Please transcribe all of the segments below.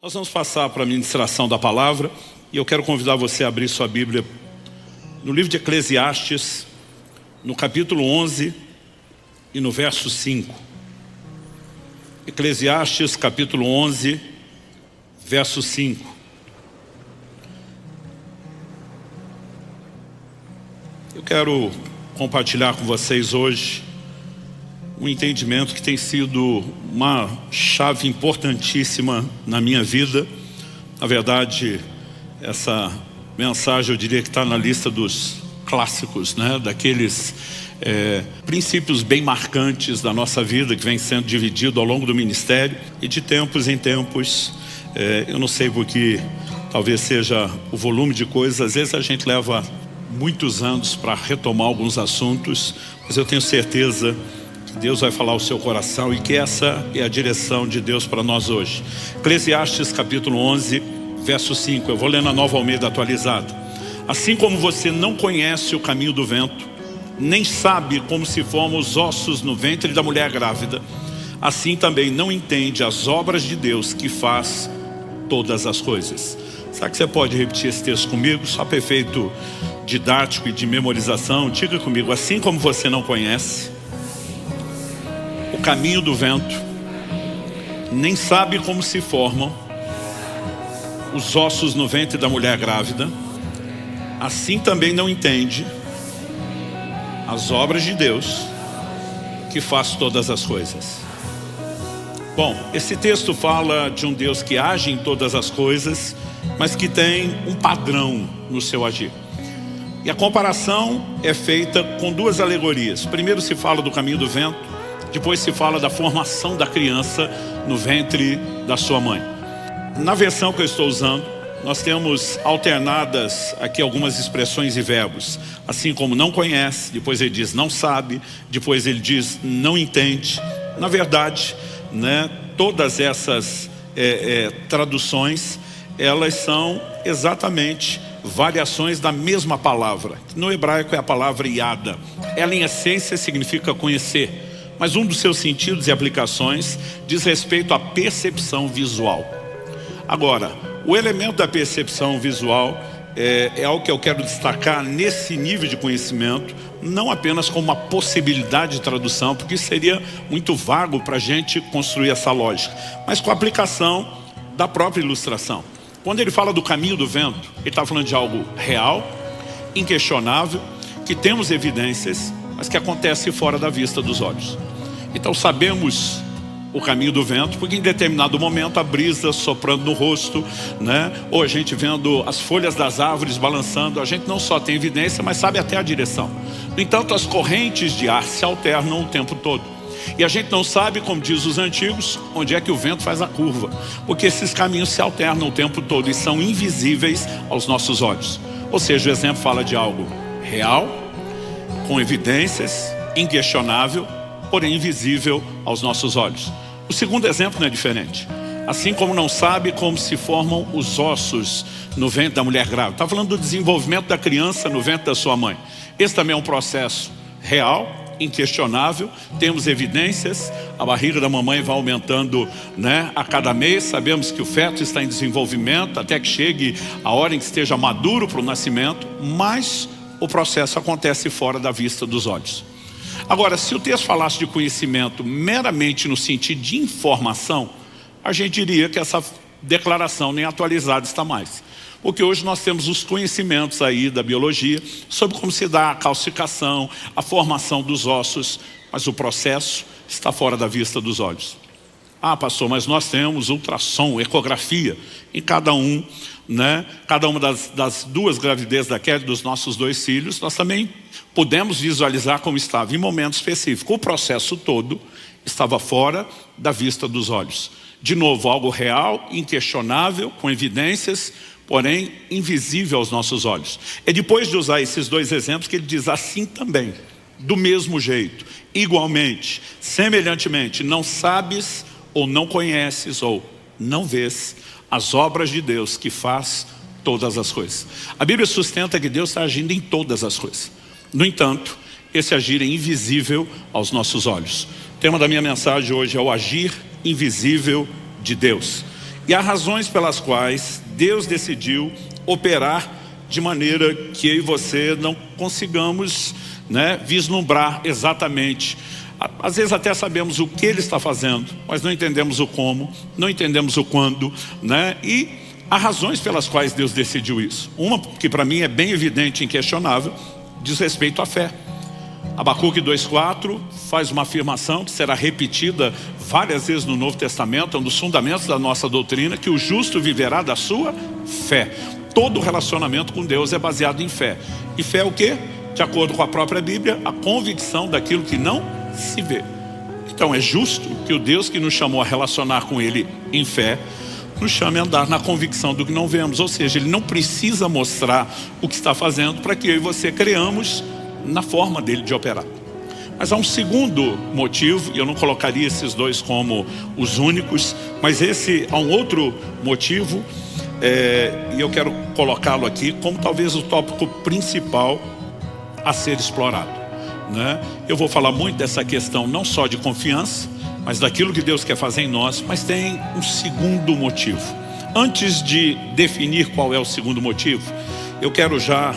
Nós vamos passar para a ministração da palavra e eu quero convidar você a abrir sua Bíblia no livro de Eclesiastes, no capítulo 11 e no verso 5. Eclesiastes capítulo 11, verso 5. Eu quero compartilhar com vocês hoje um entendimento que tem sido uma chave importantíssima na minha vida. Na verdade, essa mensagem eu diria que está na lista dos clássicos, né? Daqueles princípios bem marcantes da nossa vida, que vem sendo dividido ao longo do ministério, e de tempos em tempos, eu não sei porque, talvez seja o volume de coisas, às vezes a gente leva muitos anos para retomar alguns assuntos, mas eu tenho certeza que Deus vai falar ao seu coração e que essa é a direção de Deus para nós hoje. Eclesiastes capítulo 11, verso 5, eu vou ler na Nova Almeida atualizada. Assim como você não conhece o caminho do vento, nem sabe como se formam os ossos no ventre da mulher grávida, assim também não entende as obras de Deus que faz todas as coisas. Será que você pode repetir esse texto comigo? Só para efeito didático e de memorização, diga comigo: assim como você não conhece o caminho do vento, nem sabe como se formam os ossos no ventre da mulher grávida, assim também não entende as obras de Deus que faz todas as coisas. Bom, esse texto fala de um Deus que age em todas as coisas, mas que tem um padrão no seu agir. E a comparação é feita com duas alegorias. Primeiro se fala do caminho do vento, depois se fala da formação da criança no ventre da sua mãe. Na versão que eu estou usando, nós temos alternadas aqui algumas expressões e verbos. Assim como não conhece, depois ele diz não sabe, depois ele diz não entende. Na verdade, né, todas essas traduções, elas são exatamente variações da mesma palavra. No hebraico é a palavra iada. Ela em essência significa conhecer, mas um dos seus sentidos e aplicações diz respeito à percepção visual. Agora, o elemento da percepção visual é algo que eu quero destacar nesse nível de conhecimento, não apenas como uma possibilidade de tradução, porque isso seria muito vago para a gente construir essa lógica, mas com a aplicação da própria ilustração. Quando ele fala do caminho do vento, ele está falando de algo real, inquestionável, que temos evidências, mas que acontece fora da vista dos olhos. Então sabemos o caminho do vento, porque em determinado momento a brisa soprando no rosto, né? Ou a gente vendo as folhas das árvores balançando, a gente não só tem evidência, mas sabe até a direção. No entanto, as correntes de ar se alternam o tempo todo. E a gente não sabe, como diz os antigos, onde é que o vento faz a curva, porque esses caminhos se alternam o tempo todo e são invisíveis aos nossos olhos. Ou seja, o exemplo fala de algo real, com evidências, inquestionável, porém invisível aos nossos olhos. O segundo exemplo não é diferente. Assim como não sabe como se formam os ossos no ventre da mulher grávida. Está falando do desenvolvimento da criança no ventre da sua mãe. Esse também é um processo real, inquestionável, temos evidências, a barriga da mamãe vai aumentando, né, a cada mês, sabemos que o feto está em desenvolvimento até que chegue a hora em que esteja maduro para o nascimento, mas o processo acontece fora da vista dos olhos. Agora, se o texto falasse de conhecimento meramente no sentido de informação, a gente diria que essa declaração nem atualizada está mais. Porque hoje nós temos os conhecimentos aí da biologia sobre como se dá a calcificação, a formação dos ossos, mas o processo está fora da vista dos olhos. Ah, pastor, mas nós temos ultrassom, ecografia em cada um, né? Cada uma das duas gravidezes da Kelly, dos nossos dois filhos, nós também pudemos visualizar como estava em momento específico. O processo todo estava fora da vista dos olhos. De novo, algo real, inquestionável, com evidências, porém invisível aos nossos olhos. É depois de usar esses dois exemplos que ele diz assim também, do mesmo jeito, igualmente, semelhantemente, não sabes ou não conheces ou não vês as obras de Deus que faz todas as coisas. A Bíblia sustenta que Deus está agindo em todas as coisas. No entanto, esse agir é invisível aos nossos olhos. O tema da minha mensagem hoje é o agir invisível de Deus. E E há razões pelas quais Deus decidiu operar de maneira que eu e você não consigamos, né, vislumbrar exatamente. Às vezes até sabemos o que Ele está fazendo, mas não entendemos o como, não entendemos o quando, né? E há razões pelas quais Deus decidiu isso. Uma que para mim é bem evidente e inquestionável, diz respeito à fé. Abacuque 2,4 faz uma afirmação que será repetida várias vezes no Novo Testamento, é um dos fundamentos da nossa doutrina, que o justo viverá da sua fé. Todo relacionamento com Deus é baseado em fé. E fé é o quê? De acordo com a própria Bíblia, a convicção daquilo que não se vê. Então é justo que o Deus que nos chamou a relacionar com Ele em fé, nos chame a andar na convicção do que não vemos. Ou seja, Ele não precisa mostrar o que está fazendo para que eu e você creamos na forma dele de operar. Mas há um segundo motivo, e eu não colocaria esses dois como os únicos, mas há um outro motivo, e eu quero colocá-lo aqui como talvez o tópico principal a ser explorado, né? Eu vou falar muito dessa questão não só de confiança, mas daquilo que Deus quer fazer em nós, mas tem um segundo motivo. Antes de definir qual é o segundo motivo, eu quero já,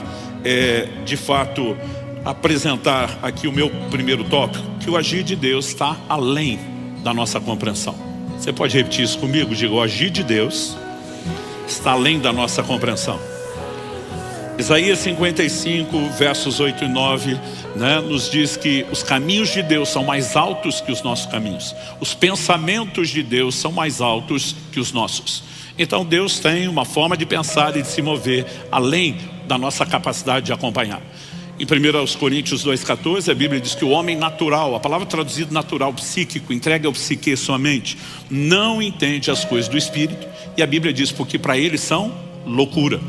de fato, apresentar aqui o meu primeiro tópico, que o agir de Deus está além da nossa compreensão. Você pode repetir isso comigo? Diga, o agir de Deus está além da nossa compreensão. Isaías 55, versos 8 e 9, né, nos diz que os caminhos de Deus são mais altos que os nossos caminhos. Os pensamentos de Deus são mais altos que os nossos. Então Deus tem uma forma de pensar e de se mover além da nossa capacidade de acompanhar. Em 1 Coríntios 2,14, a Bíblia diz que o homem natural, a palavra traduzida natural, psíquico, entregue ao psique sua mente, não entende as coisas do Espírito. E a Bíblia diz porque para eles são loucura.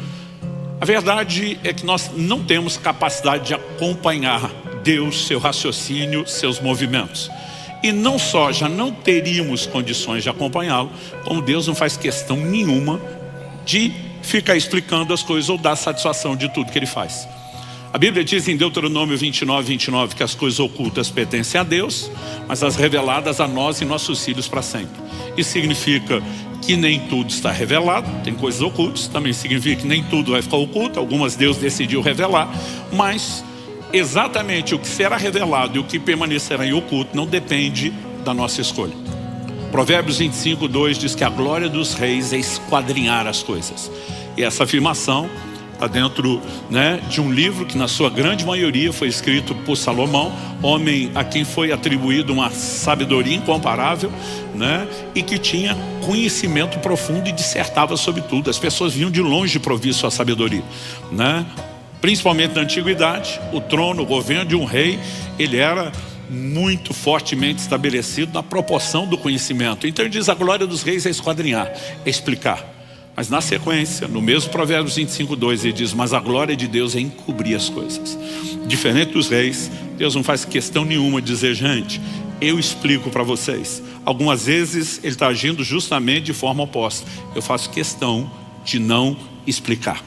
A verdade é que nós não temos capacidade de acompanhar Deus, seu raciocínio, seus movimentos. E não só já não teríamos condições de acompanhá-lo, como Deus não faz questão nenhuma de ficar explicando as coisas ou dar satisfação de tudo que Ele faz. A Bíblia diz em Deuteronômio 29 que as coisas ocultas pertencem a Deus, mas as reveladas a nós e nossos filhos para sempre. Isso significa que nem tudo está revelado, tem coisas ocultas, também significa que nem tudo vai ficar oculto, algumas Deus decidiu revelar, mas exatamente o que será revelado e o que permanecerá em oculto não depende da nossa escolha. Provérbios 25:2 diz que a glória dos reis é esquadrinhar as coisas. E essa afirmação está dentro, né, de um livro que na sua grande maioria foi escrito por Salomão, homem a quem foi atribuído uma sabedoria incomparável, né, e que tinha conhecimento profundo e dissertava sobre tudo. As pessoas vinham de longe para ouvir sua sabedoria, né? Principalmente na antiguidade, o trono, o governo de um rei, ele era muito fortemente estabelecido na proporção do conhecimento. Então ele diz, a glória dos reis é esquadrinhar, é explicar. Mas na sequência, no mesmo Provérbios 25:2, ele diz, mas a glória de Deus é encobrir as coisas. Diferente dos reis, Deus não faz questão nenhuma de dizer, gente, eu explico para vocês. Algumas vezes ele está agindo justamente de forma oposta. Eu faço questão de não explicar.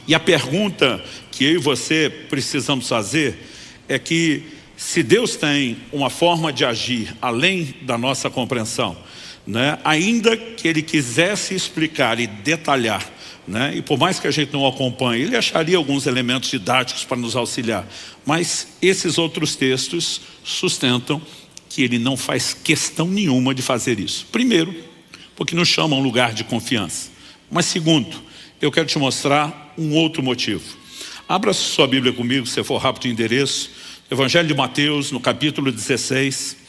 E a pergunta que eu e você precisamos fazer é que se Deus tem uma forma de agir além da nossa compreensão, né, ainda que Ele quisesse explicar e detalhar, né, e por mais que a gente não acompanhe, Ele acharia alguns elementos didáticos para nos auxiliar, mas esses outros textos sustentam que Ele não faz questão nenhuma de fazer isso. Primeiro, porque nos chama a um lugar de confiança. Mas segundo, eu quero te mostrar um outro motivo. Abra sua Bíblia comigo, se for rápido de endereço, Evangelho de Mateus, no capítulo 16.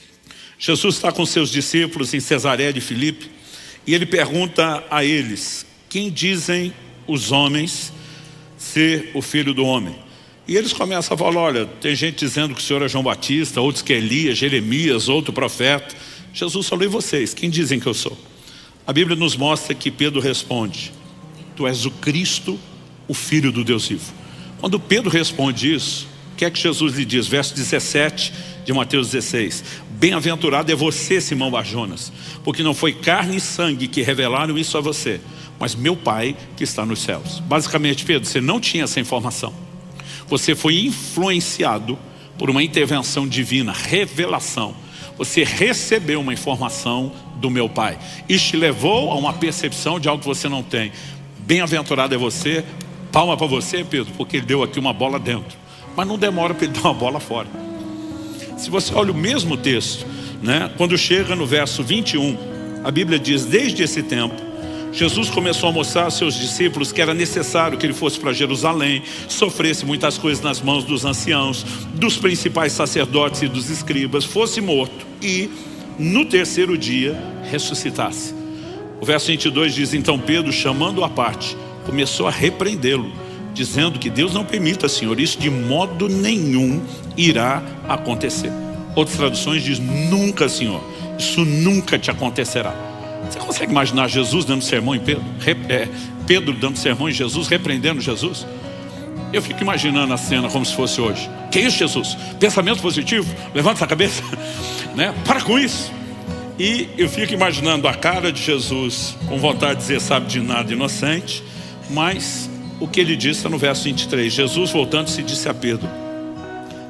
Jesus está com seus discípulos em Cesareia de Filipe e ele pergunta a eles, quem dizem os homens ser o Filho do Homem? E eles começam a falar, olha, tem gente dizendo que o Senhor é João Batista, outros que é Elias, Jeremias, outro profeta. Jesus falou, e vocês, quem dizem que eu sou? A Bíblia nos mostra que Pedro responde, tu és o Cristo, o Filho do Deus vivo. Quando Pedro responde isso, o que é que Jesus lhe diz? Verso 17 de Mateus 16. Bem-aventurado é você, Simão Barjonas, porque não foi carne e sangue que revelaram isso a você, mas meu Pai que está nos céus. Basicamente, Pedro, você não tinha essa informação. Você foi influenciado por uma intervenção divina, revelação. Você recebeu uma informação do meu Pai. Isso te levou a uma percepção de algo que você não tem. Bem-aventurado é você. Palma para você, Pedro, porque ele deu aqui uma bola dentro. Mas não demora para ele dar uma bola fora. Se você olha o mesmo texto, né, quando chega no verso 21, a Bíblia diz: desde esse tempo, Jesus começou a mostrar aos seus discípulos que era necessário que ele fosse para Jerusalém, sofresse muitas coisas nas mãos dos anciãos, dos principais sacerdotes e dos escribas, fosse morto e no terceiro dia ressuscitasse. O verso 22 diz: então Pedro, chamando-o à parte, começou a repreendê-lo, dizendo que Deus não permita, Senhor, isso de modo nenhum irá acontecer. Outras traduções diz: nunca, Senhor, isso nunca te acontecerá. Você consegue imaginar Jesus dando sermão em Pedro? Pedro dando sermão em Jesus, repreendendo Jesus? Eu fico imaginando a cena como se fosse hoje. Que isso, Jesus? Pensamento positivo? Levanta essa cabeça, né? Para com isso. E eu fico imaginando a cara de Jesus, com vontade de dizer sabe de nada, inocente. Mas o que ele disse está no verso 23. Jesus, voltando-se, disse a Pedro: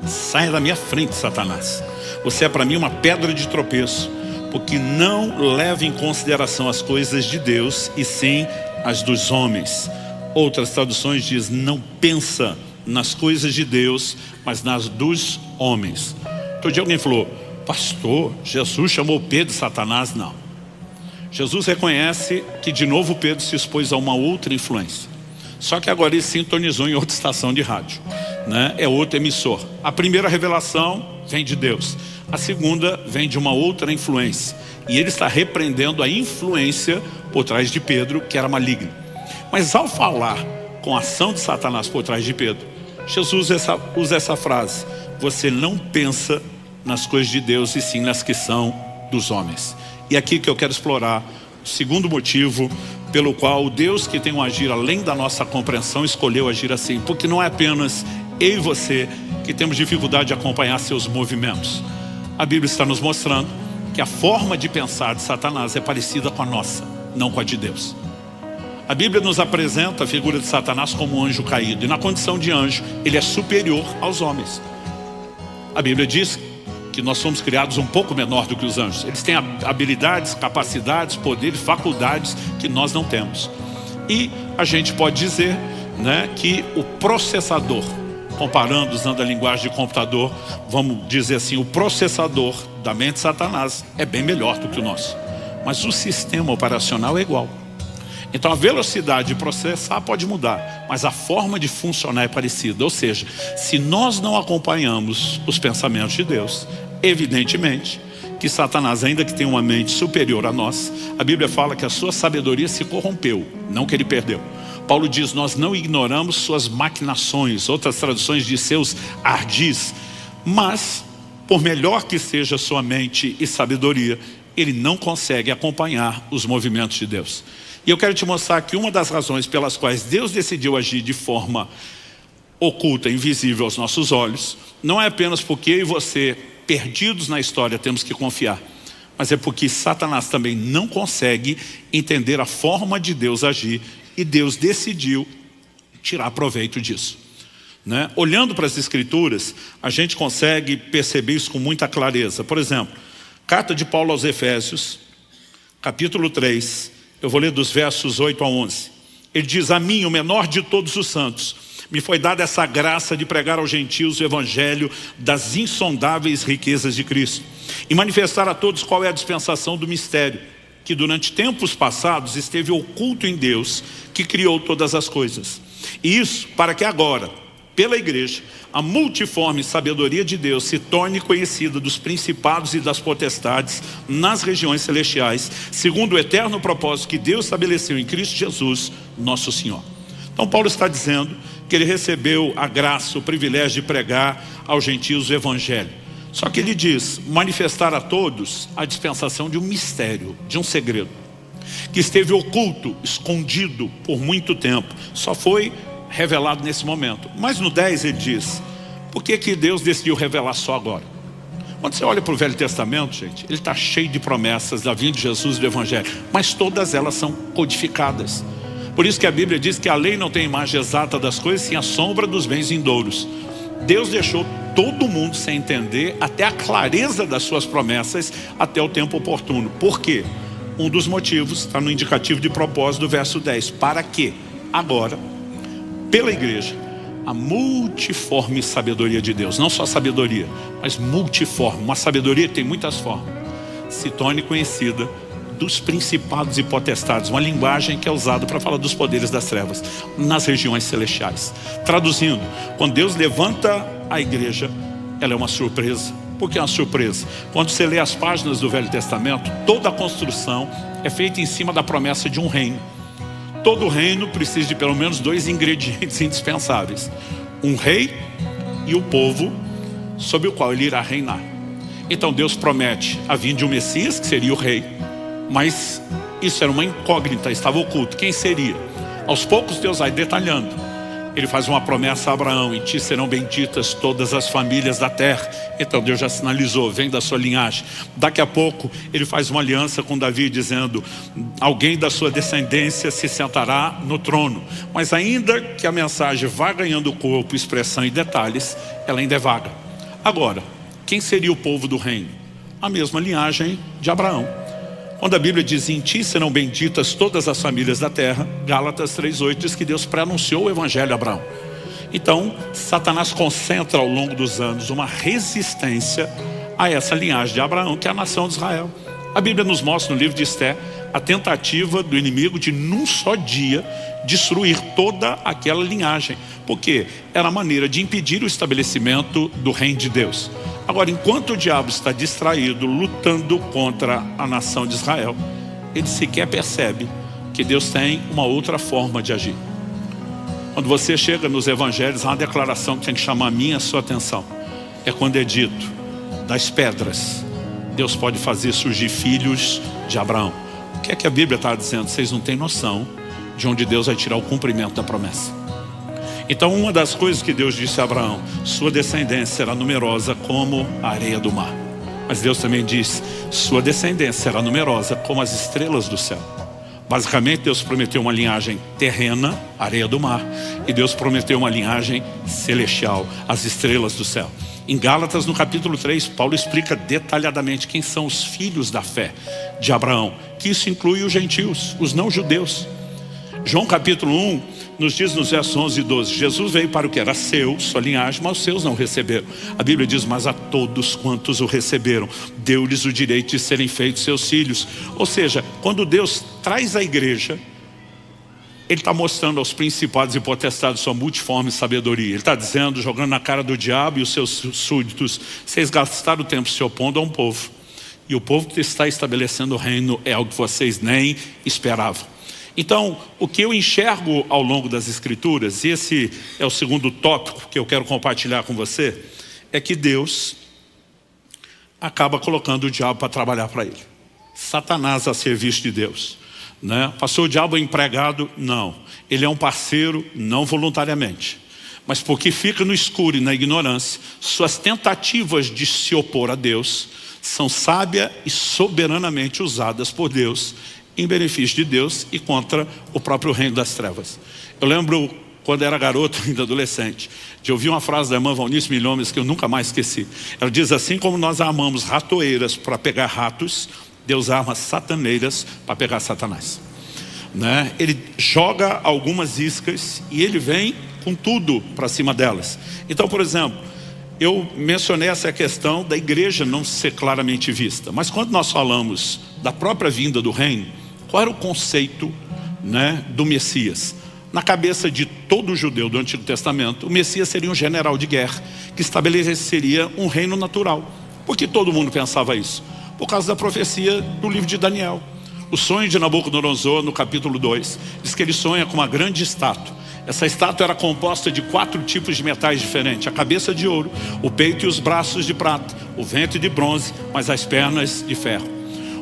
saia da minha frente, Satanás. Você é para mim uma pedra de tropeço, porque não leva em consideração as coisas de Deus, e sim as dos homens. Outras traduções diz: não pensa nas coisas de Deus, mas nas dos homens. Outro dia alguém falou: pastor, Jesus chamou Pedro de Satanás. Não. Jesus reconhece que de novo Pedro se expôs a uma outra influência. Só que agora ele sintonizou em outra estação de rádio, né? É outro emissor. A primeira revelação vem de Deus. A segunda vem de uma outra influência. E ele está repreendendo a influência por trás de Pedro, que era maligna. Mas ao falar com a ação de Satanás por trás de Pedro, Jesus usa essa frase: você não pensa nas coisas de Deus, e sim nas que são dos homens. E aqui que eu quero explorar o segundo motivo pelo qual o Deus, que tem um agir além da nossa compreensão, escolheu agir assim. Porque não é apenas eu e você que temos dificuldade de acompanhar seus movimentos. A Bíblia está nos mostrando que a forma de pensar de Satanás é parecida com a nossa, não com a de Deus. A Bíblia nos apresenta a figura de Satanás como um anjo caído. E na condição de anjo, ele é superior aos homens. A Bíblia diz que nós somos criados um pouco menor do que os anjos. Eles têm habilidades, capacidades, poderes, faculdades que nós não temos. E a gente pode dizer, né, que o processador, comparando, usando a linguagem de computador, vamos dizer assim, o processador da mente de Satanás é bem melhor do que o nosso. Mas o sistema operacional é igual. Então a velocidade de processar pode mudar, mas a forma de funcionar é parecida. Ou seja, se nós não acompanhamos os pensamentos de Deus, evidentemente que Satanás, ainda que tenha uma mente superior a nós, a Bíblia fala que a sua sabedoria se corrompeu, não que ele perdeu. Paulo diz: nós não ignoramos suas maquinações, outras traduções diz seus ardis, mas por melhor que seja sua mente e sabedoria, ele não consegue acompanhar os movimentos de Deus. E eu quero te mostrar que uma das razões pelas quais Deus decidiu agir de forma oculta, invisível aos nossos olhos, não é apenas porque eu e você, perdidos na história, temos que confiar, mas é porque Satanás também não consegue entender a forma de Deus agir, e Deus decidiu tirar proveito disso, né? Olhando para as Escrituras, a gente consegue perceber isso com muita clareza. Por exemplo, carta de Paulo aos Efésios, capítulo 3, eu vou ler dos versos 8 a 11. Ele diz: a mim, o menor de todos os santos, me foi dada essa graça de pregar aos gentios o evangelho das insondáveis riquezas de Cristo, e manifestar a todos qual é a dispensação do mistério, que durante tempos passados esteve oculto em Deus, que criou todas as coisas. E isso para que agora, pela igreja, a multiforme sabedoria de Deus se torne conhecida dos principados e das potestades nas regiões celestiais, segundo o eterno propósito que Deus estabeleceu em Cristo Jesus, nosso Senhor. Então Paulo está dizendo que ele recebeu a graça, o privilégio de pregar aos gentios o evangelho. Só que ele diz: manifestar a todos a dispensação de um mistério, de um segredo, que esteve oculto, escondido por muito tempo, só foi revelado nesse momento. Mas no 10 ele diz: por que que Deus decidiu revelar só agora? Quando você olha para o Velho Testamento, gente, ele está cheio de promessas da vinda de Jesus e do evangelho, mas todas elas são codificadas. Por isso que a Bíblia diz que a lei não tem imagem exata das coisas, sim a sombra dos bens vindouros. Deus deixou todo mundo sem entender até a clareza das suas promessas até o tempo oportuno. Por quê? Um dos motivos está no indicativo de propósito do verso 10. Para que agora, pela igreja, a multiforme sabedoria de Deus, não só sabedoria, mas multiforme, uma sabedoria que tem muitas formas, se torne conhecida dos principados e potestades, uma linguagem que é usada para falar dos poderes das trevas nas regiões celestiais. Traduzindo, quando Deus levanta a igreja, ela é uma surpresa. Por que é uma surpresa? Quando você lê as páginas do Velho Testamento, toda a construção é feita em cima da promessa de um reino. Todo reino precisa de pelo menos 2 ingredientes indispensáveis: um rei e o povo sobre o qual ele irá reinar. Então Deus promete a vinda de um Messias, que seria o rei, mas isso era uma incógnita, estava oculto. Quem seria? Aos poucos Deus vai detalhando. Ele faz uma promessa a Abraão: em ti serão benditas todas as famílias da terra. Então Deus já sinalizou, vem da sua linhagem. Daqui a pouco ele faz uma aliança com Davi, dizendo: alguém da sua descendência se sentará no trono. Mas ainda que a mensagem vá ganhando corpo, expressão e detalhes, ela ainda é vaga. Agora, quem seria o povo do reino? A mesma linhagem de Abraão. Quando a Bíblia diz: em ti serão benditas todas as famílias da terra, Gálatas 3:8 diz que Deus pré-anunciou o evangelho a Abraão. Então Satanás concentra ao longo dos anos uma resistência a essa linhagem de Abraão, que é a nação de Israel. A Bíblia nos mostra no livro de Esté a tentativa do inimigo de num só dia destruir toda aquela linhagem, porque era a maneira de impedir o estabelecimento do reino de Deus. Agora, enquanto o diabo está distraído, lutando contra a nação de Israel, ele sequer percebe que Deus tem uma outra forma de agir. Quando você chega nos evangelhos, há uma declaração que tem que chamar a minha e a sua atenção. É quando é dito: das pedras Deus pode fazer surgir filhos de Abraão. O que é que a Bíblia está dizendo? Vocês não têm noção de onde Deus vai tirar o cumprimento da promessa. Então, uma das coisas que Deus disse a Abraão: sua descendência será numerosa como a areia do mar. Mas Deus também diz: sua descendência será numerosa como as estrelas do céu. Basicamente, Deus prometeu uma linhagem terrena, areia do mar, e Deus prometeu uma linhagem celestial, as estrelas do céu. Em Gálatas, no capítulo 3, Paulo explica detalhadamente quem são os filhos da fé de Abraão, que isso inclui os gentios, os não-judeus. João capítulo 1 nos diz nos versos 11 e 12: Jesus veio para o que era seu, sua linhagem, mas os seus não receberam. A Bíblia diz: mas a todos quantos o receberam, deu-lhes o direito de serem feitos seus filhos. Ou seja, quando Deus traz a igreja, Ele está mostrando aos principados e potestades sua multiforme sabedoria. Ele está dizendo, jogando na cara do diabo e os seus súditos: vocês gastaram o tempo se opondo a um povo, e o povo que está estabelecendo o reino é algo que vocês nem esperavam. Então, o que eu enxergo ao longo das Escrituras, e esse é o segundo tópico que eu quero compartilhar com você, é que Deus acaba colocando o diabo para trabalhar para ele. Satanás a serviço de Deus, né? Passou o diabo empregado? Não. Ele é um parceiro, não voluntariamente, mas porque fica no escuro e na ignorância, suas tentativas de se opor a Deus são sábia e soberanamente usadas por Deus em benefício de Deus e contra o próprio reino das trevas. Eu lembro, quando era garoto, ainda adolescente, de ouvir uma frase da irmã Valnice Milhomes que eu nunca mais esqueci. Ela diz: assim como nós armamos ratoeiras para pegar ratos, Deus arma sataneiras para pegar Satanás, né? Ele joga algumas iscas e ele vem com tudo para cima delas. Então, por exemplo, eu mencionei essa questão da igreja não ser claramente vista, mas quando nós falamos da própria vinda do reino, qual era o conceito, né, do Messias? Na cabeça de todo judeu do Antigo Testamento, o Messias seria um general de guerra que estabeleceria um reino natural. Por que todo mundo pensava isso? Por causa da profecia do livro de Daniel. O sonho de Nabucodonosor, no capítulo 2, diz que ele sonha com uma grande estátua. Essa estátua era composta de 4 tipos de metais diferentes: a cabeça de ouro, o peito e os braços de prata, o ventre de bronze, mas as pernas de ferro.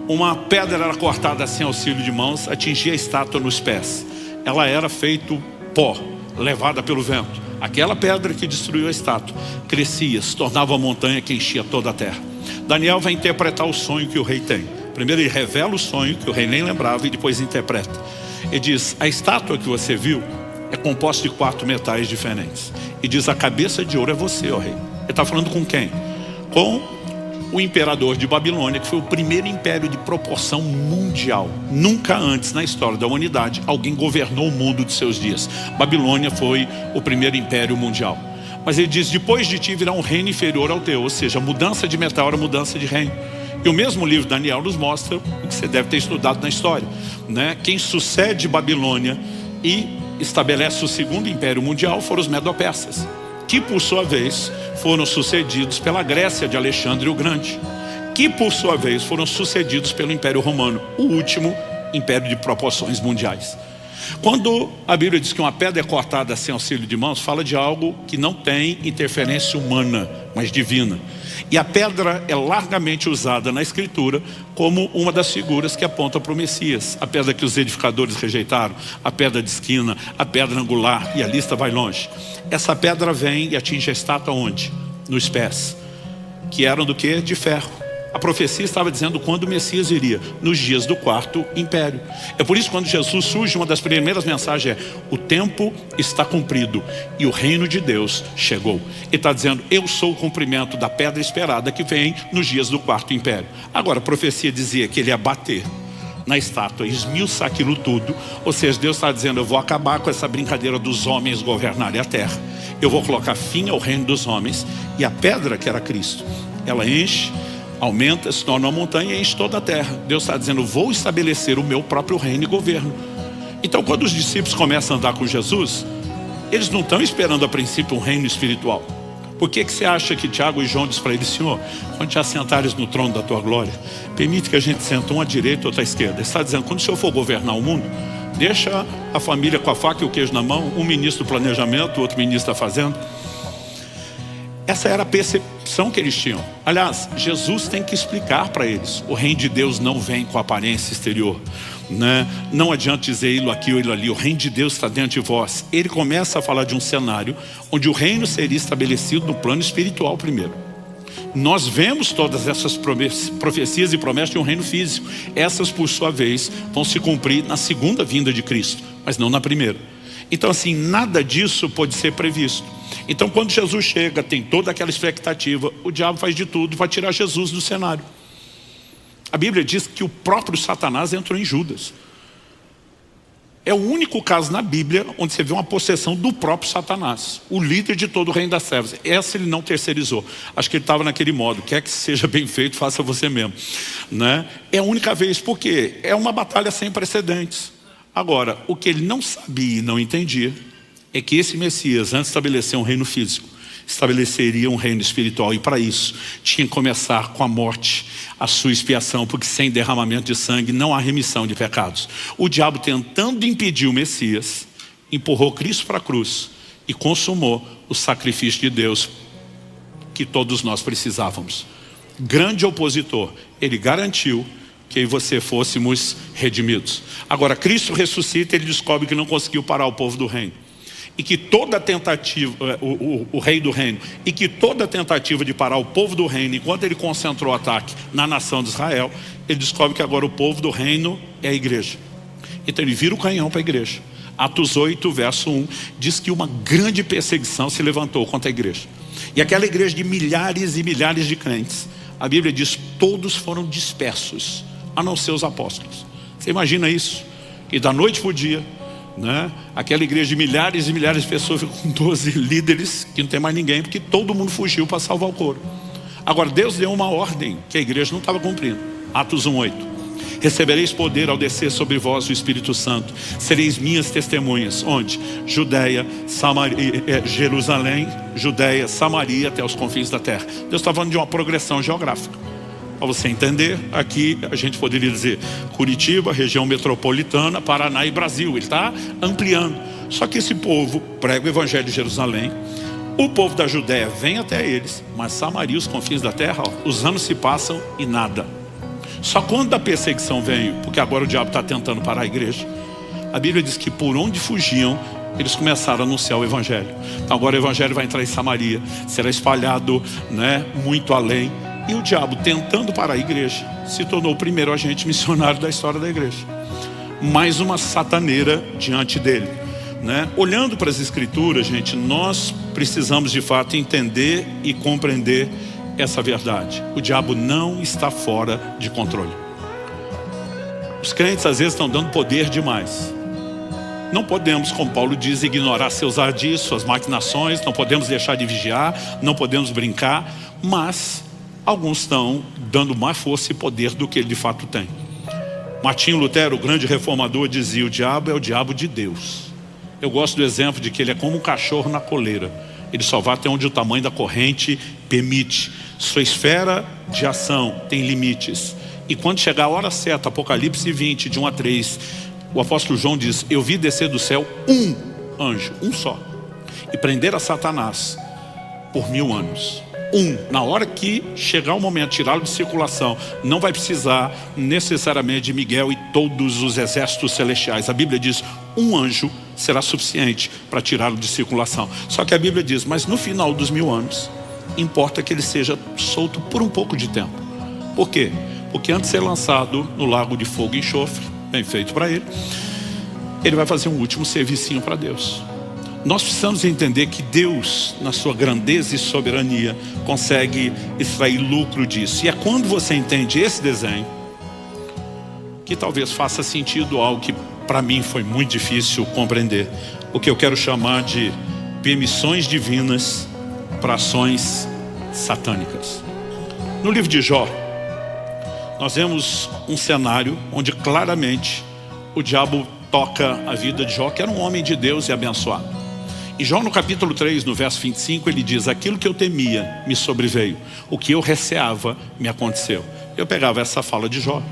Uma pedra era cortada sem auxílio de mãos, atingia a estátua nos pés. Ela era feito pó, levada pelo vento. Aquela pedra que destruiu a estátua crescia, se tornava uma montanha que enchia toda a terra. Daniel vai interpretar o sonho que o rei tem. Primeiro ele revela o sonho, que o rei nem lembrava, e depois interpreta. Ele diz: a estátua que você viu é composto de 4 metais diferentes. E diz: a cabeça de ouro é você, ó rei. Ele está falando com quem? Com o imperador de Babilônia, que foi o primeiro império de proporção mundial. Nunca antes na história da humanidade alguém governou o mundo de seus dias. Babilônia foi o primeiro império mundial. Mas ele diz: depois de ti virá um reino inferior ao teu. Ou seja, a mudança de metal era mudança de reino. E o mesmo livro de Daniel nos mostra o que você deve ter estudado na história, né? Quem sucede Babilônia e estabelece o segundo império mundial foram os medo-persas, que por sua vez foram sucedidos pela Grécia de Alexandre o Grande, que por sua vez foram sucedidos pelo Império Romano, o último império de proporções mundiais. Quando a Bíblia diz que uma pedra é cortada sem auxílio de mãos, fala de algo que não tem interferência humana, mas divina. E a pedra é largamente usada na Escritura como uma das figuras que aponta para o Messias. A pedra que os edificadores rejeitaram, a pedra de esquina, a pedra angular, e a lista vai longe. Essa pedra vem e atinge a estátua onde? Nos pés, que eram do quê? De ferro. A profecia estava dizendo quando o Messias iria, nos dias do 4º império. É por isso que quando Jesus surge, uma das primeiras mensagens é: o tempo está cumprido e o reino de Deus chegou. Ele está dizendo: eu sou o cumprimento da pedra esperada que vem nos dias do 4º império. Agora, a profecia dizia que ele ia bater na estátua, esmiuçar aquilo tudo. Ou seja, Deus está dizendo: eu vou acabar com essa brincadeira dos homens governarem a terra. Eu vou colocar fim ao reino dos homens. E a pedra, que era Cristo, ela enche, aumenta, se torna uma montanha e enche toda a terra. Deus está dizendo: vou estabelecer o meu próprio reino e governo. Então, quando os discípulos começam a andar com Jesus, eles não estão esperando a princípio um reino espiritual. Por que você acha que Tiago e João diz para eles: Senhor, quando te assentares no trono da tua glória, permite que a gente sente um à direita e outro à esquerda? Ele está dizendo: quando o Senhor for governar o mundo, deixa a família com a faca e o queijo na mão, um ministro do planejamento, o outro ministro da fazenda. Essa era a percepção que eles tinham. Aliás, Jesus tem que explicar para eles: o reino de Deus não vem com aparência exterior, né? Não adianta dizer ele aqui ou ele ali. O reino de Deus está dentro de vós. Ele começa a falar de um cenário onde o reino seria estabelecido no plano espiritual primeiro. Nós vemos todas essas profecias e promessas de um reino físico. Essas, por sua vez, vão se cumprir na segunda vinda de Cristo, mas não na primeira. Então, assim, nada disso pode ser previsto. Então, quando Jesus chega, tem toda aquela expectativa, o diabo faz de tudo para tirar Jesus do cenário. A Bíblia diz que o próprio Satanás entrou em Judas. É o único caso na Bíblia onde você vê uma possessão do próprio Satanás, o líder de todo o reino das trevas. Essa ele não terceirizou. Acho que ele estava naquele modo: quer que seja bem feito, faça você mesmo, né? É a única vez, porque é uma batalha sem precedentes. Agora, o que ele não sabia e não entendia é que esse Messias, antes de estabelecer um reino físico, estabeleceria um reino espiritual. E para isso, tinha que começar com a morte, a sua expiação, porque sem derramamento de sangue não há remissão de pecados. O diabo, tentando impedir o Messias, empurrou Cristo para a cruz e consumou o sacrifício de Deus que todos nós precisávamos. Grande opositor, ele garantiu que eu e você fôssemos redimidos. Agora, Cristo ressuscita, ele descobre que não conseguiu parar o povo do reino. E que toda tentativa, o rei do reino, e que toda tentativa de parar o povo do reino, enquanto ele concentrou o ataque na nação de Israel, ele descobre que agora o povo do reino é a igreja. Então ele vira o canhão para a igreja. Atos 8, verso 1, diz que uma grande perseguição se levantou contra a igreja. E aquela igreja de milhares e milhares de crentes, a Bíblia diz, todos foram dispersos, a não ser os apóstolos. Você imagina isso? E da noite para o dia, né? Aquela igreja de milhares e milhares de pessoas ficou com 12 líderes, que não tem mais ninguém, porque todo mundo fugiu para salvar o coro. Agora Deus deu uma ordem que a igreja não estava cumprindo. Atos 1:8. Recebereis poder ao descer sobre vós o Espírito Santo. Sereis minhas testemunhas. Onde? Judeia, Samaria, Jerusalém, Judeia, Samaria, até os confins da terra. Deus está falando de uma progressão geográfica. Para você entender, aqui a gente poderia dizer Curitiba, região metropolitana, Paraná e Brasil. Ele está ampliando. Só que esse povo prega o evangelho de Jerusalém. O povo da Judéia vem até eles, mas Samaria, os confins da terra, ó, os anos se passam e nada. Só quando a perseguição veio, porque agora o diabo está tentando parar a igreja, a Bíblia diz que por onde fugiam, eles começaram a anunciar o evangelho. Então agora o evangelho vai entrar em Samaria, será espalhado, né, muito além. E o diabo, tentando parar a igreja, se tornou o primeiro agente missionário da história da igreja. Mais uma sataneira diante dele. né? Olhando para as escrituras, gente, nós precisamos de fato entender e compreender essa verdade. O diabo não está fora de controle. Os crentes às vezes estão dando poder demais. Não podemos, como Paulo diz, ignorar seus ardis, suas maquinações. Não podemos deixar de vigiar, não podemos brincar. Mas alguns estão dando mais força e poder do que ele de fato tem. Martinho Lutero, o grande reformador, dizia: o diabo é o diabo de Deus. Eu gosto do exemplo de que ele é como um cachorro na coleira. Ele só vai até onde o tamanho da corrente permite. Sua esfera de ação tem limites. E quando chegar a hora certa, Apocalipse 20, de 1 a 3, o apóstolo João diz: eu vi descer do céu um anjo, um só, e prender a Satanás por 1000 anos. Na hora que chegar o momento de tirá-lo de circulação, não vai precisar necessariamente de Miguel e todos os exércitos celestiais. A Bíblia diz: um anjo será suficiente para tirá-lo de circulação. Só que a Bíblia diz: mas no final dos 1000 anos, importa que ele seja solto por um pouco de tempo. Por quê? Porque antes de ser lançado no lago de fogo e enxofre, bem feito para ele, ele vai fazer um último servicinho para Deus. Nós precisamos entender que Deus, na sua grandeza e soberania, consegue extrair lucro disso. E é quando você entende esse desenho que talvez faça sentido algo que para mim foi muito difícil compreender. O que eu quero chamar de permissões divinas para ações satânicas. No livro de Jó, nós vemos um cenário onde claramente o diabo toca a vida de Jó, que era um homem de Deus e abençoado. Em Jó, no capítulo 3, no verso 25, ele diz: aquilo que eu temia me sobreveio, o que eu receava me aconteceu. Eu pegava essa fala de Jó,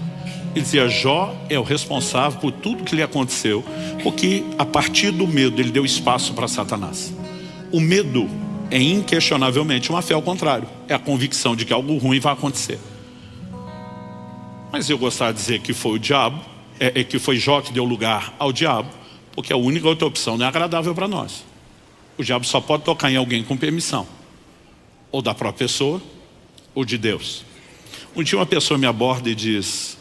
ele dizia: Jó é o responsável por tudo que lhe aconteceu, porque a partir do medo ele deu espaço para Satanás. O medo é inquestionavelmente uma fé ao contrário, é a convicção de que algo ruim vai acontecer. Mas eu gostaria de dizer que foi o diabo, que foi Jó que deu lugar ao diabo, porque a única outra opção não é agradável para nós. O diabo só pode tocar em alguém com permissão, ou da própria pessoa, ou de Deus. Um dia uma pessoa me aborda e diz: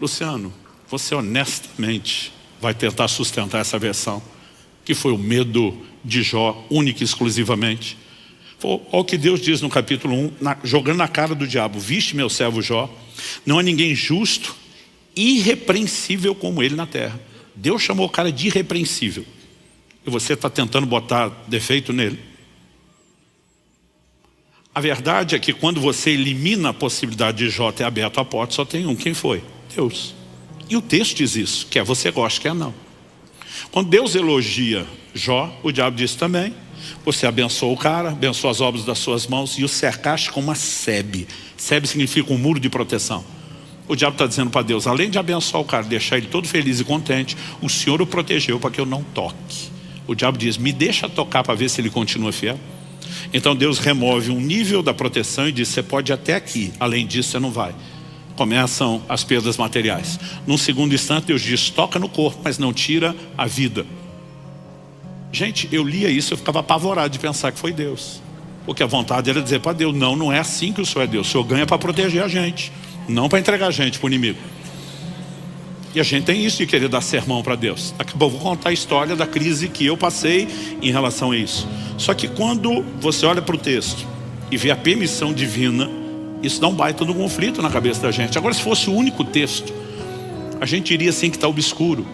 Luciano, você honestamente vai tentar sustentar essa versão, que foi o medo de Jó, única e exclusivamente? Olha o que Deus diz no capítulo 1, jogando na cara do diabo: viste meu servo Jó, não há ninguém justo, irrepreensível como ele na terra. Deus chamou o cara de irrepreensível. E você está tentando botar defeito nele. A verdade é que quando você elimina a possibilidade de Jó ter aberto a porta, só tem um. Quem foi? Deus. E o texto diz isso, quer você goste, quer não. Quando Deus elogia Jó, o diabo diz também: você abençoou o cara, abençoou as obras das suas mãos e o cercaste com uma sebe. Sebe significa um muro de proteção. O diabo está dizendo para Deus: além de abençoar o cara, deixar ele todo feliz e contente, o Senhor o protegeu para que eu não toque. O diabo diz: me deixa tocar para ver se ele continua fiel. Então Deus remove um nível da proteção e diz: você pode ir até aqui, além disso você não vai. Começam as perdas materiais. Num segundo instante Deus diz: toca no corpo, mas não tira a vida. Gente, eu lia isso, eu ficava apavorado de pensar que foi Deus, porque a vontade era dizer para Deus: não, não é assim que o Senhor é Deus. O Senhor ganha para proteger a gente, não para entregar a gente para o inimigo. E a gente tem isso de querer dar sermão para Deus. Daqui a pouco eu vou contar a história da crise que eu passei em relação a isso. Só que quando você olha para o texto e vê a permissão divina, isso dá um baita no conflito na cabeça da gente. Agora, se fosse o único texto, a gente iria assim que está obscuro.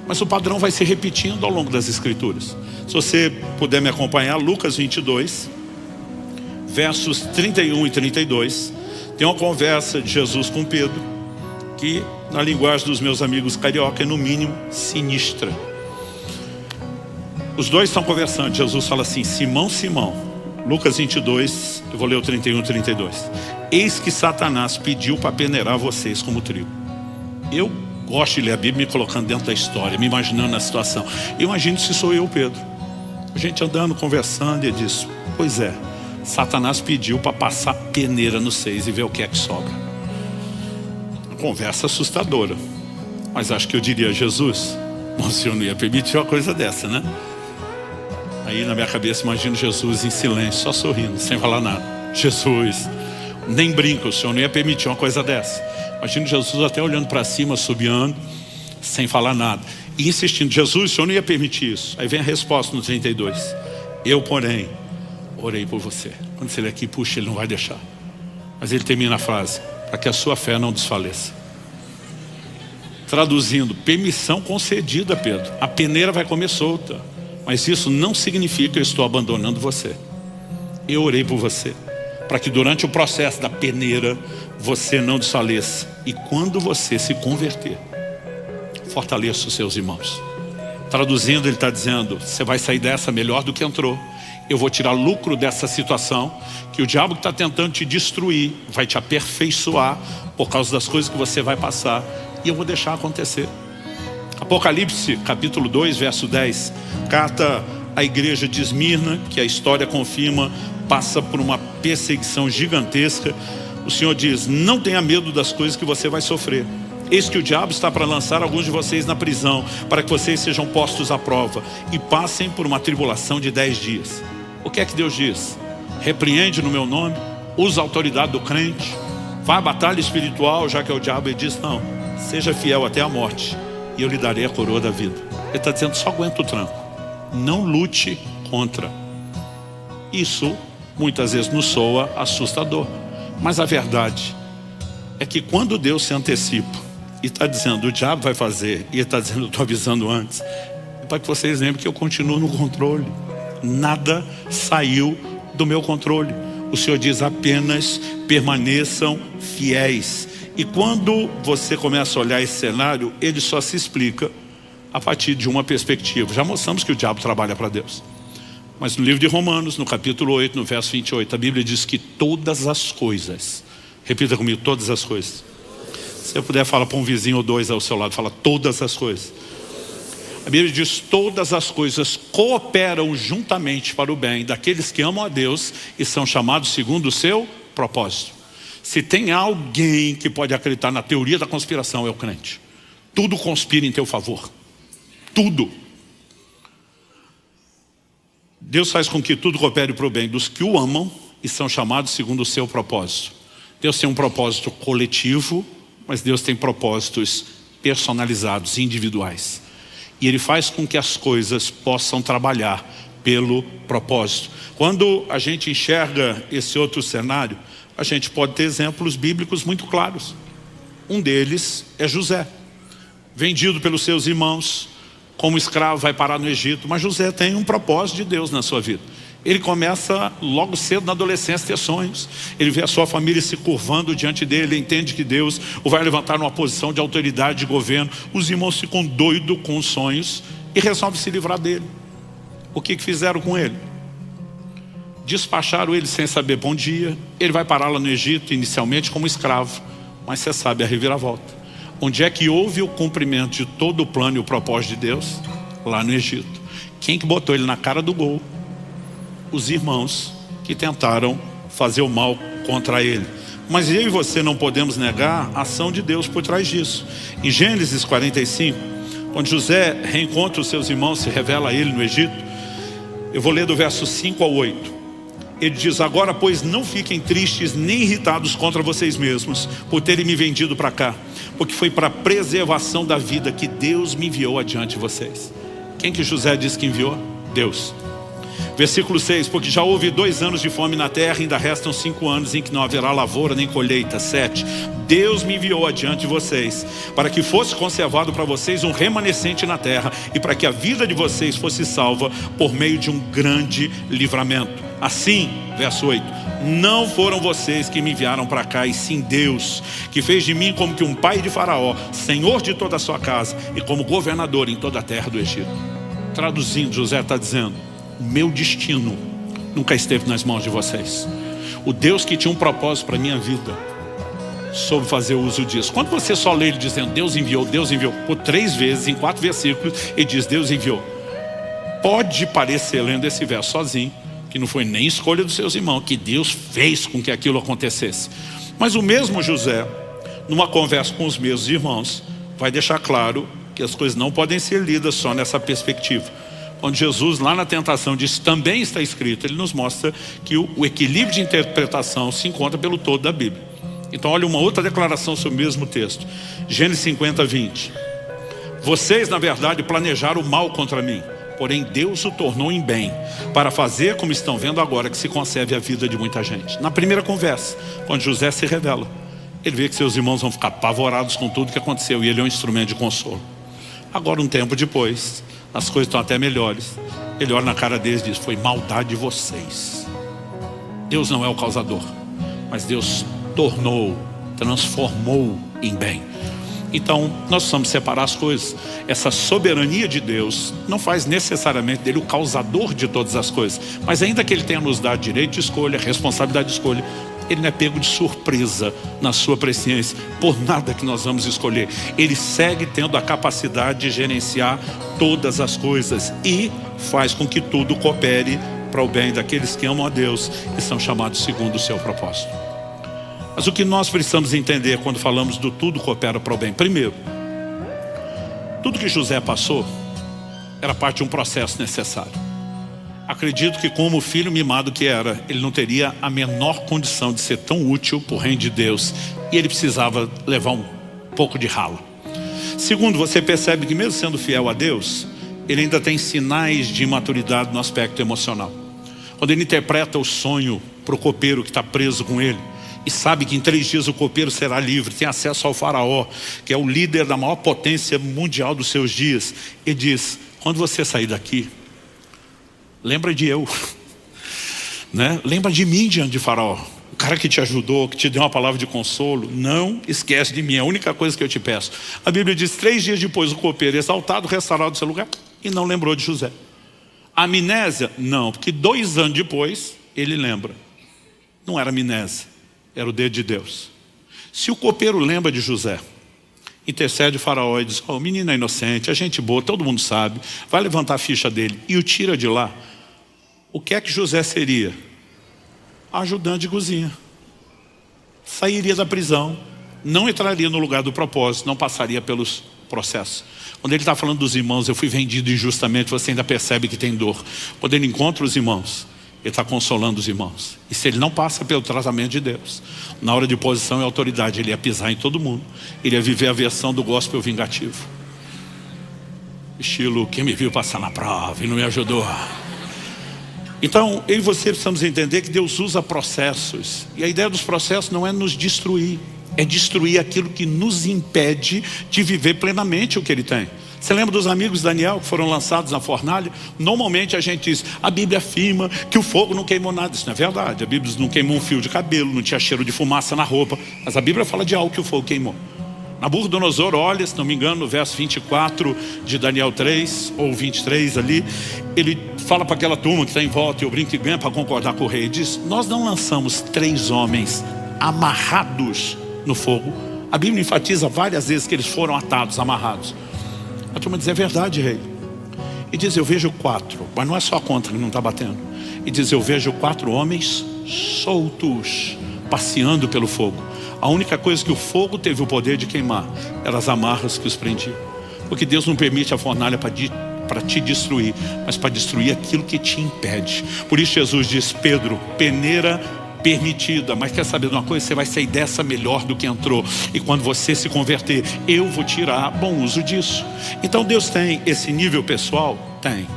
Mas o padrão vai se repetindo ao longo das escrituras. Se você puder me acompanhar, Lucas 22, versos 31 e 32, tem uma conversa de Jesus com Pedro, que na linguagem dos meus amigos carioca é no mínimo sinistra. Os dois estão conversando. Jesus fala assim: Simão, Simão, Lucas 22, eu vou ler o 31 e 32. Eis que Satanás pediu para peneirar vocês como trigo. Eu gosto de ler a Bíblia me colocando dentro da história, me imaginando na situação. Eu imagino se sou eu, Pedro, a gente andando, conversando, e ele diz: pois é, Satanás pediu para passar peneira nos seis e ver o que é que sobra. Conversa assustadora, mas acho que eu diria: Jesus, o Senhor não ia permitir uma coisa dessa, né? Aí na minha cabeça imagino Jesus em silêncio, só sorrindo, sem falar nada. Jesus, nem brinca, o Senhor não ia permitir uma coisa dessa. Imagino Jesus até olhando para cima, assobiando, sem falar nada. E insistindo, Jesus, o Senhor não ia permitir isso. Aí vem a resposta no 32. Eu, porém, orei por você. Quando você lê aqui, puxa, ele não vai deixar. Mas ele termina a frase, para que a sua fé não desfaleça. Traduzindo, permissão concedida, Pedro. A peneira vai comer solta. Mas isso não significa que eu estou abandonando você. Eu orei por você, para que durante o processo da peneira, você não desfaleça. E quando você se converter, fortaleça os seus irmãos. Traduzindo, ele está dizendo, você vai sair dessa melhor do que entrou. Eu vou tirar lucro dessa situação, que o diabo que está tentando te destruir, vai te aperfeiçoar, por causa das coisas que você vai passar. E eu vou deixar acontecer. Apocalipse, capítulo 2, verso 10. Carta à igreja de Esmirna, que a história confirma, passa por uma perseguição gigantesca. O Senhor diz, não tenha medo das coisas que você vai sofrer. Eis que o diabo está para lançar alguns de vocês na prisão, para que vocês sejam postos à prova e passem por uma tribulação de 10 dias. O que é que Deus diz? Repreende no meu nome, usa a autoridade do crente, vai à batalha espiritual, já que é o diabo. Ele diz, não, seja fiel até a morte e eu lhe darei a coroa da vida. Ele está dizendo, só aguenta o tranco, não lute contra. Isso muitas vezes nos soa assustador, mas a verdade é que quando Deus se antecipa e está dizendo, o diabo vai fazer, e ele está dizendo, eu estou avisando antes, para que vocês lembrem que eu continuo no controle. Nada saiu do meu controle. O Senhor diz, apenas permaneçam fiéis. E quando você começa a olhar esse cenário, ele só se explica a partir de uma perspectiva. Já mostramos que o diabo trabalha para Deus. Mas no livro de Romanos, no capítulo 8, no verso 28, a Bíblia diz que todas as coisas, repita comigo, todas as coisas. Se eu puder falar para um vizinho ou dois ao seu lado, fala todas as coisas. A Bíblia diz, todas as coisas cooperam juntamente para o bem daqueles que amam a Deus e são chamados segundo o seu propósito. Se tem alguém que pode acreditar na teoria da conspiração, é o crente. Tudo conspira em teu favor. Tudo. Deus faz com que tudo coopere para o bem dos que o amam e são chamados segundo o seu propósito. Deus tem um propósito coletivo, mas Deus tem propósitos personalizados, individuais. E Ele faz com que as coisas possam trabalhar pelo propósito. Quando a gente enxerga esse outro cenário, a gente pode ter exemplos bíblicos muito claros. Um deles é José, vendido pelos seus irmãos, como escravo, vai parar no Egito. Mas José tem um propósito de Deus na sua vida. Ele começa logo cedo na adolescência a ter sonhos. Ele vê a sua família se curvando diante dele. Ele entende que Deus o vai levantar numa posição de autoridade de governo. Os irmãos ficam doidos com os sonhos e resolvem se livrar dele. O que fizeram com ele? Despacharam ele sem saber bom dia. Ele vai parar lá no Egito inicialmente como escravo. Mas você sabe a reviravolta. Onde é que houve o cumprimento de todo o plano e o propósito de Deus? Lá no Egito. Quem que botou ele na cara do gol? Os irmãos que tentaram fazer o mal contra ele. Mas eu e você não podemos negar a ação de Deus por trás disso. Em Gênesis 45, quando José reencontra os seus irmãos, se revela a ele no Egito, eu vou ler do verso 5 ao 8. Ele diz, agora pois não fiquem tristes nem irritados contra vocês mesmos por terem me vendido para cá, porque foi para a preservação da vida que Deus me enviou adiante de vocês. Quem que José disse que enviou? Deus. Versículo 6, porque já houve 2 anos de fome na terra, ainda restam 5 anos em que não haverá lavoura nem colheita. 7, Deus me enviou adiante de vocês, para que fosse conservado para vocês um remanescente na terra, e para que a vida de vocês fosse salva por meio de um grande livramento. Assim, verso 8, não foram vocês que me enviaram para cá, e sim Deus, que fez de mim como que um pai de Faraó, senhor de toda a sua casa, e como governador em toda a terra do Egito. Traduzindo, José está dizendo, o meu destino nunca esteve nas mãos de vocês. O Deus que tinha um propósito para a minha vida soube fazer uso disso. Quando você só lê ele dizendo Deus enviou, por 3 vezes, em 4 versículos, ele diz Deus enviou. Pode parecer, lendo esse verso sozinho, que não foi nem escolha dos seus irmãos, que Deus fez com que aquilo acontecesse. Mas o mesmo José, numa conversa com os meus irmãos, vai deixar claro que as coisas não podem ser lidas só nessa perspectiva. Quando Jesus lá na tentação diz, também está escrito, ele nos mostra que o equilíbrio de interpretação se encontra pelo todo da Bíblia. Então olha uma outra declaração sobre o mesmo texto. Gênesis 50, 20. Vocês, na verdade, planejaram o mal contra mim. Porém, Deus o tornou em bem, para fazer, como estão vendo agora, que se conserve a vida de muita gente. Na primeira conversa, quando José se revela, ele vê que seus irmãos vão ficar apavorados com tudo que aconteceu, e ele é um instrumento de consolo. Agora, um tempo depois, as coisas estão até melhores. Ele olha na cara deles e diz: foi maldade de vocês. Deus não é o causador, mas Deus tornou, transformou em bem. Então, nós precisamos separar as coisas. Essa soberania de Deus não faz necessariamente dele o causador de todas as coisas. Mas ainda que ele tenha nos dado direito de escolha, responsabilidade de escolha, ele não é pego de surpresa na sua presciência por nada que nós vamos escolher. Ele segue tendo a capacidade de gerenciar todas as coisas e faz com que tudo coopere para o bem daqueles que amam a Deus e são chamados segundo o seu propósito. Mas o que nós precisamos entender quando falamos do tudo coopera para o bem? Primeiro, tudo que José passou era parte de um processo necessário. Acredito que, como filho mimado que era, ele não teria a menor condição de ser tão útil para o reino de Deus, e ele precisava levar um pouco de ralo. Segundo, você percebe que mesmo sendo fiel a Deus, ele ainda tem sinais de imaturidade no aspecto emocional. Quando ele interpreta o sonho para o copeiro que está preso com ele, e sabe que em 3 dias o copeiro será livre, tem acesso ao faraó, que é o líder da maior potência mundial dos seus dias. Ele diz: quando você sair daqui, lembra de eu, né? Lembra de mim diante de faraó, o cara que te ajudou, que te deu uma palavra de consolo. Não esquece de mim, é a única coisa que eu te peço. A Bíblia diz: 3 dias depois o copeiro, exaltado, restaurado do seu lugar, e não lembrou de José. Amnésia? Não, porque 2 anos depois ele lembra. Não era amnésia, era o dedo de Deus. Se o copeiro lembra de José, intercede o faraó e diz: o menino é inocente, é gente boa, todo mundo sabe, vai levantar a ficha dele, e o tira de lá, o que é que José seria? Ajudante de cozinha. Sairia da prisão, não entraria no lugar do propósito, não passaria pelos processos. Quando ele está falando dos irmãos: eu fui vendido injustamente, você ainda percebe que tem dor. Quando ele encontra os irmãos, ele está consolando os irmãos. E se ele não passa pelo tratamento de Deus, na hora de posição e autoridade, ele ia pisar em todo mundo. Ele ia viver a versão do gospel vingativo. Estilo: quem me viu passar na prova e não me ajudou. Então, eu e você precisamos entender que Deus usa processos. E a ideia dos processos não é nos destruir, é destruir aquilo que nos impede de viver plenamente o que Ele tem. Você lembra dos amigos de Daniel que foram lançados na fornalha? Normalmente a gente diz: a Bíblia afirma que o fogo não queimou nada. Isso não é verdade. A Bíblia diz: não queimou um fio de cabelo, não tinha cheiro de fumaça na roupa. Mas a Bíblia fala de algo que o fogo queimou. Nabucodonosor olha, se não me engano, no verso 24 de Daniel 3, ou 23 ali, ele fala para aquela turma que está em volta, e eu brinco e ganha para concordar com o rei, diz: nós não lançamos 3 homens amarrados no fogo. A Bíblia enfatiza várias vezes que eles foram atados, amarrados. A turma diz: é verdade, rei. E diz: eu vejo 4, mas não é só a conta que não está batendo. E diz: eu vejo 4 homens soltos, passeando pelo fogo. A única coisa que o fogo teve o poder de queimar eram as amarras que os prendiam. Porque Deus não permite a fornalha para te destruir, mas para destruir aquilo que te impede. Por isso Jesus diz: Pedro, peneira permitida, mas quer saber de uma coisa? Você vai sair dessa melhor do que entrou. E quando você se converter, eu vou tirar bom uso disso. Então Deus tem esse nível pessoal? Tem.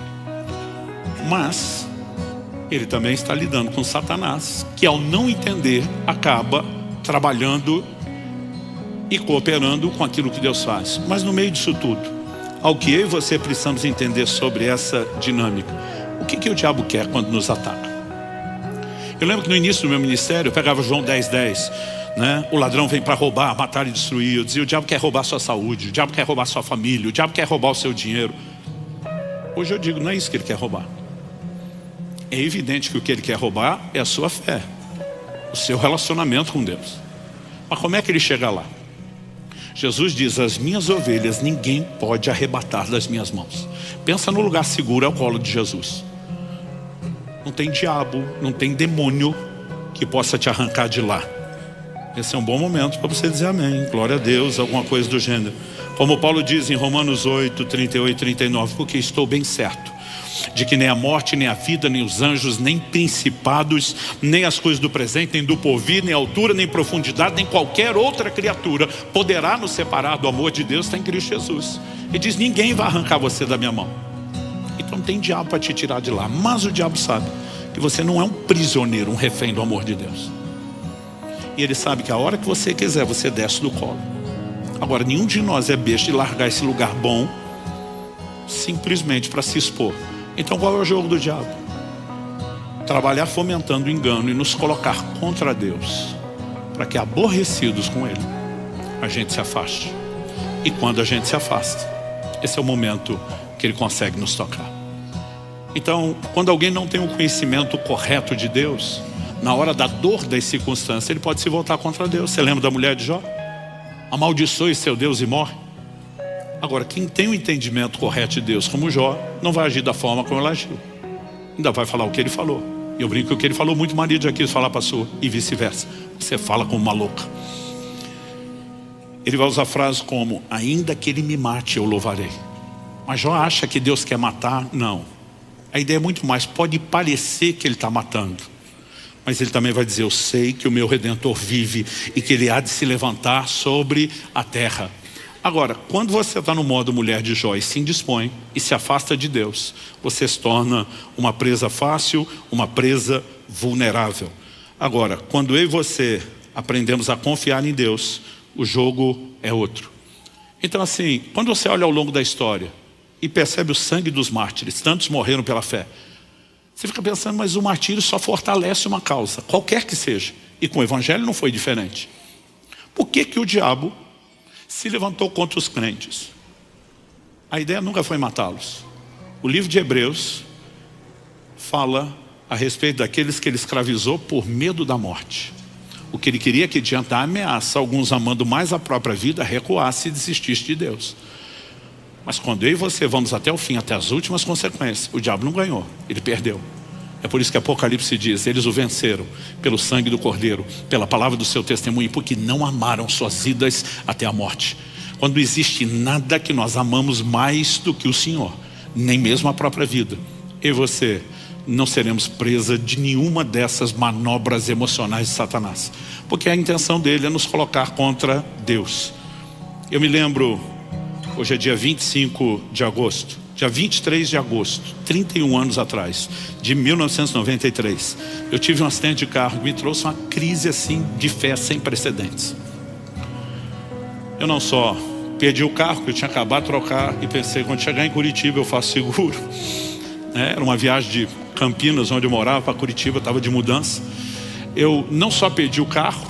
Mas Ele também está lidando com Satanás, que ao não entender, acaba trabalhando e cooperando com aquilo que Deus faz. Mas no meio disso tudo, ao que eu e você precisamos entender sobre essa dinâmica. O que o diabo quer quando nos ataca? Eu lembro que no início do meu ministério eu pegava João 10:10, né? O ladrão vem para roubar, matar e destruir. Eu dizia: o diabo quer roubar a sua saúde, o diabo quer roubar a sua família, o diabo quer roubar o seu dinheiro. Hoje eu digo: não é isso que ele quer roubar. É evidente que o que ele quer roubar é a sua fé, o seu relacionamento com Deus. Mas como é que ele chega lá? Jesus diz: as minhas ovelhas ninguém pode arrebatar das minhas mãos. Pensa no lugar seguro, ao colo de Jesus. Não tem diabo, não tem demônio que possa te arrancar de lá. Esse é um bom momento para você dizer amém, glória a Deus, alguma coisa do gênero. Como Paulo diz em Romanos 8, 38 e 39, porque estou bem certo de que nem a morte, nem a vida, nem os anjos, nem principados, nem as coisas do presente, nem do porvir, nem altura, nem profundidade, nem qualquer outra criatura poderá nos separar do amor de Deus, está em Cristo Jesus. Ele diz, ninguém vai arrancar você da minha mão. Então não tem diabo para te tirar de lá, mas o diabo sabe que você não é um prisioneiro, um refém do amor de Deus. E ele sabe que a hora que você quiser, você desce do colo. Agora, nenhum de nós é besta de largar esse lugar bom simplesmente para se expor. Então qual é o jogo do diabo? Trabalhar fomentando o engano e nos colocar contra Deus, para que, aborrecidos com Ele, a gente se afaste. E quando a gente se afasta, esse é o momento que Ele consegue nos tocar. Então, quando alguém não tem o conhecimento correto de Deus, na hora da dor das circunstâncias, ele pode se voltar contra Deus. Você lembra da mulher de Jó? Amaldiçoe seu Deus e morre. Agora, quem tem o entendimento correto de Deus, como Jó, não vai agir da forma como ela agiu. Ainda vai falar o que ele falou. Eu brinco que o que ele falou, muito marido já quis falar para a sua, e vice-versa. Você fala como uma louca. Ele vai usar frases como, ainda que ele me mate, eu louvarei. Mas Jó acha que Deus quer matar? Não. A ideia é muito mais, pode parecer que ele está matando, mas ele também vai dizer, eu sei que o meu Redentor vive e que ele há de se levantar sobre a terra. Agora, quando você está no modo mulher de Jó e se indispõe e se afasta de Deus, você se torna uma presa fácil, uma presa vulnerável. Agora, quando eu e você aprendemos a confiar em Deus, o jogo é outro. Então assim, quando você olha ao longo da história e percebe o sangue dos mártires, tantos morreram pela fé, você fica pensando, mas o martírio só fortalece uma causa, qualquer que seja. E com o evangelho não foi diferente. Por que que o diabo se levantou contra os crentes? A ideia nunca foi matá-los. O livro de Hebreus fala a respeito daqueles que ele escravizou por medo da morte. O que ele queria que, diante da ameaça, alguns amando mais a própria vida, recuasse e desistisse de Deus. Mas quando eu e você vamos até o fim, até as últimas consequências, o diabo não ganhou, ele perdeu. É por isso que Apocalipse diz, eles o venceram pelo sangue do Cordeiro, pela palavra do seu testemunho, porque não amaram suas vidas até a morte. Quando existe nada que nós amamos mais do que o Senhor, nem mesmo a própria vida, eu e você não seremos presa de nenhuma dessas manobras emocionais de Satanás, porque a intenção dele é nos colocar contra Deus. Eu me lembro, hoje é dia 25 de agosto, dia 23 de agosto, 31 anos atrás, de 1993, eu tive um acidente de carro que me trouxe uma crise assim de fé sem precedentes. Eu não só perdi o carro que eu tinha acabado de trocar e pensei, quando chegar em Curitiba eu faço seguro. Era uma viagem de Campinas, onde eu morava, para Curitiba, estava de mudança. Eu não só perdi o carro,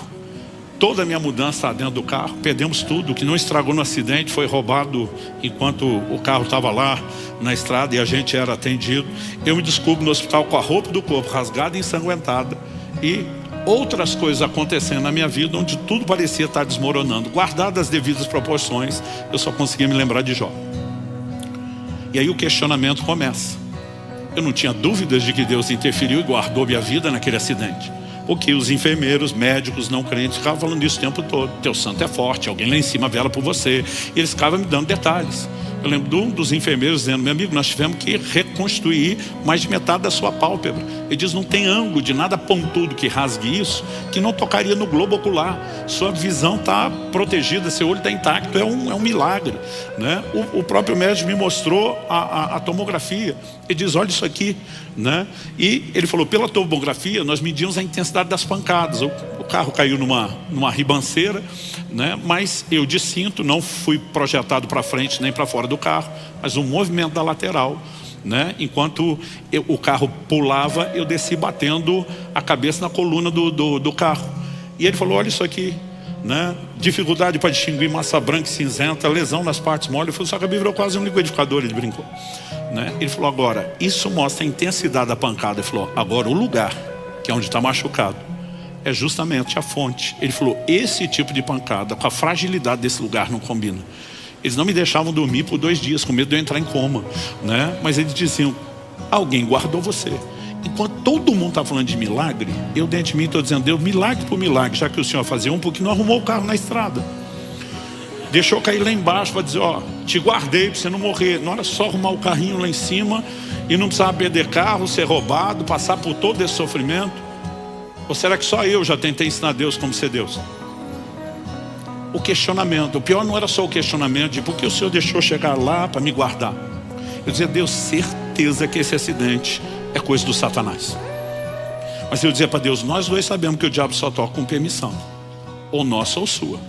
toda a minha mudança está dentro do carro, perdemos tudo. O que não estragou no acidente foi roubado enquanto o carro estava lá na estrada e a gente era atendido. Eu me descubro no hospital com a roupa do corpo rasgada e ensanguentada e outras coisas acontecendo na minha vida onde tudo parecia estar desmoronando. Guardadas as devidas proporções, eu só conseguia me lembrar de Jó. E aí o questionamento começa. Eu não tinha dúvidas de que Deus interferiu e guardou minha vida naquele acidente. Porque os enfermeiros, médicos, não crentes ficavam falando isso o tempo todo. Teu santo é forte, alguém lá em cima vela por você. E eles ficavam me dando detalhes. Eu lembro de um dos enfermeiros dizendo, meu amigo, nós tivemos que reconstruir mais de metade da sua pálpebra. Ele diz, não tem ângulo de nada pontudo que rasgue isso, que não tocaria no globo ocular. Sua visão está protegida, seu olho está intacto, é um milagre, né? O próprio médico me mostrou a tomografia. Ele diz, olha isso aqui, né? E ele falou, pela tomografia nós medimos a intensidade das pancadas. O carro caiu numa ribanceira, né? Mas eu de cinto, não fui projetado para frente nem para fora do carro, mas o movimento da lateral, né? Enquanto o carro pulava, eu desci batendo a cabeça na coluna do carro. E ele falou, olha isso aqui, né? Dificuldade para distinguir massa branca e cinzenta, lesão nas partes moles. Eu falei, só que virou quase um liquidificador, ele brincou, né? Ele falou, agora, isso mostra a intensidade da pancada. Ele falou, agora o lugar, que é onde está machucado, é justamente a fonte. Ele falou, esse tipo de pancada, com a fragilidade desse lugar, não combina. Eles não me deixavam dormir por 2 dias, com medo de eu entrar em coma, né? Mas eles diziam, alguém guardou você. Enquanto todo mundo está falando de milagre, eu dentro de mim estou dizendo, Deus, milagre por milagre, já que o Senhor fazia porque não arrumou o carro na estrada. Deixou cair lá embaixo para dizer, ó, te guardei para você não morrer. Não era só arrumar o carrinho lá em cima e não precisava perder carro, ser roubado, passar por todo esse sofrimento? Ou será que só eu já tentei ensinar Deus como ser Deus? O questionamento, o pior não era só o questionamento de por que o Senhor deixou chegar lá para me guardar. Eu dizia, Deus, certeza que esse acidente é coisa do Satanás. Mas eu dizia para Deus, nós dois sabemos que o diabo só toca com permissão, ou nossa ou sua.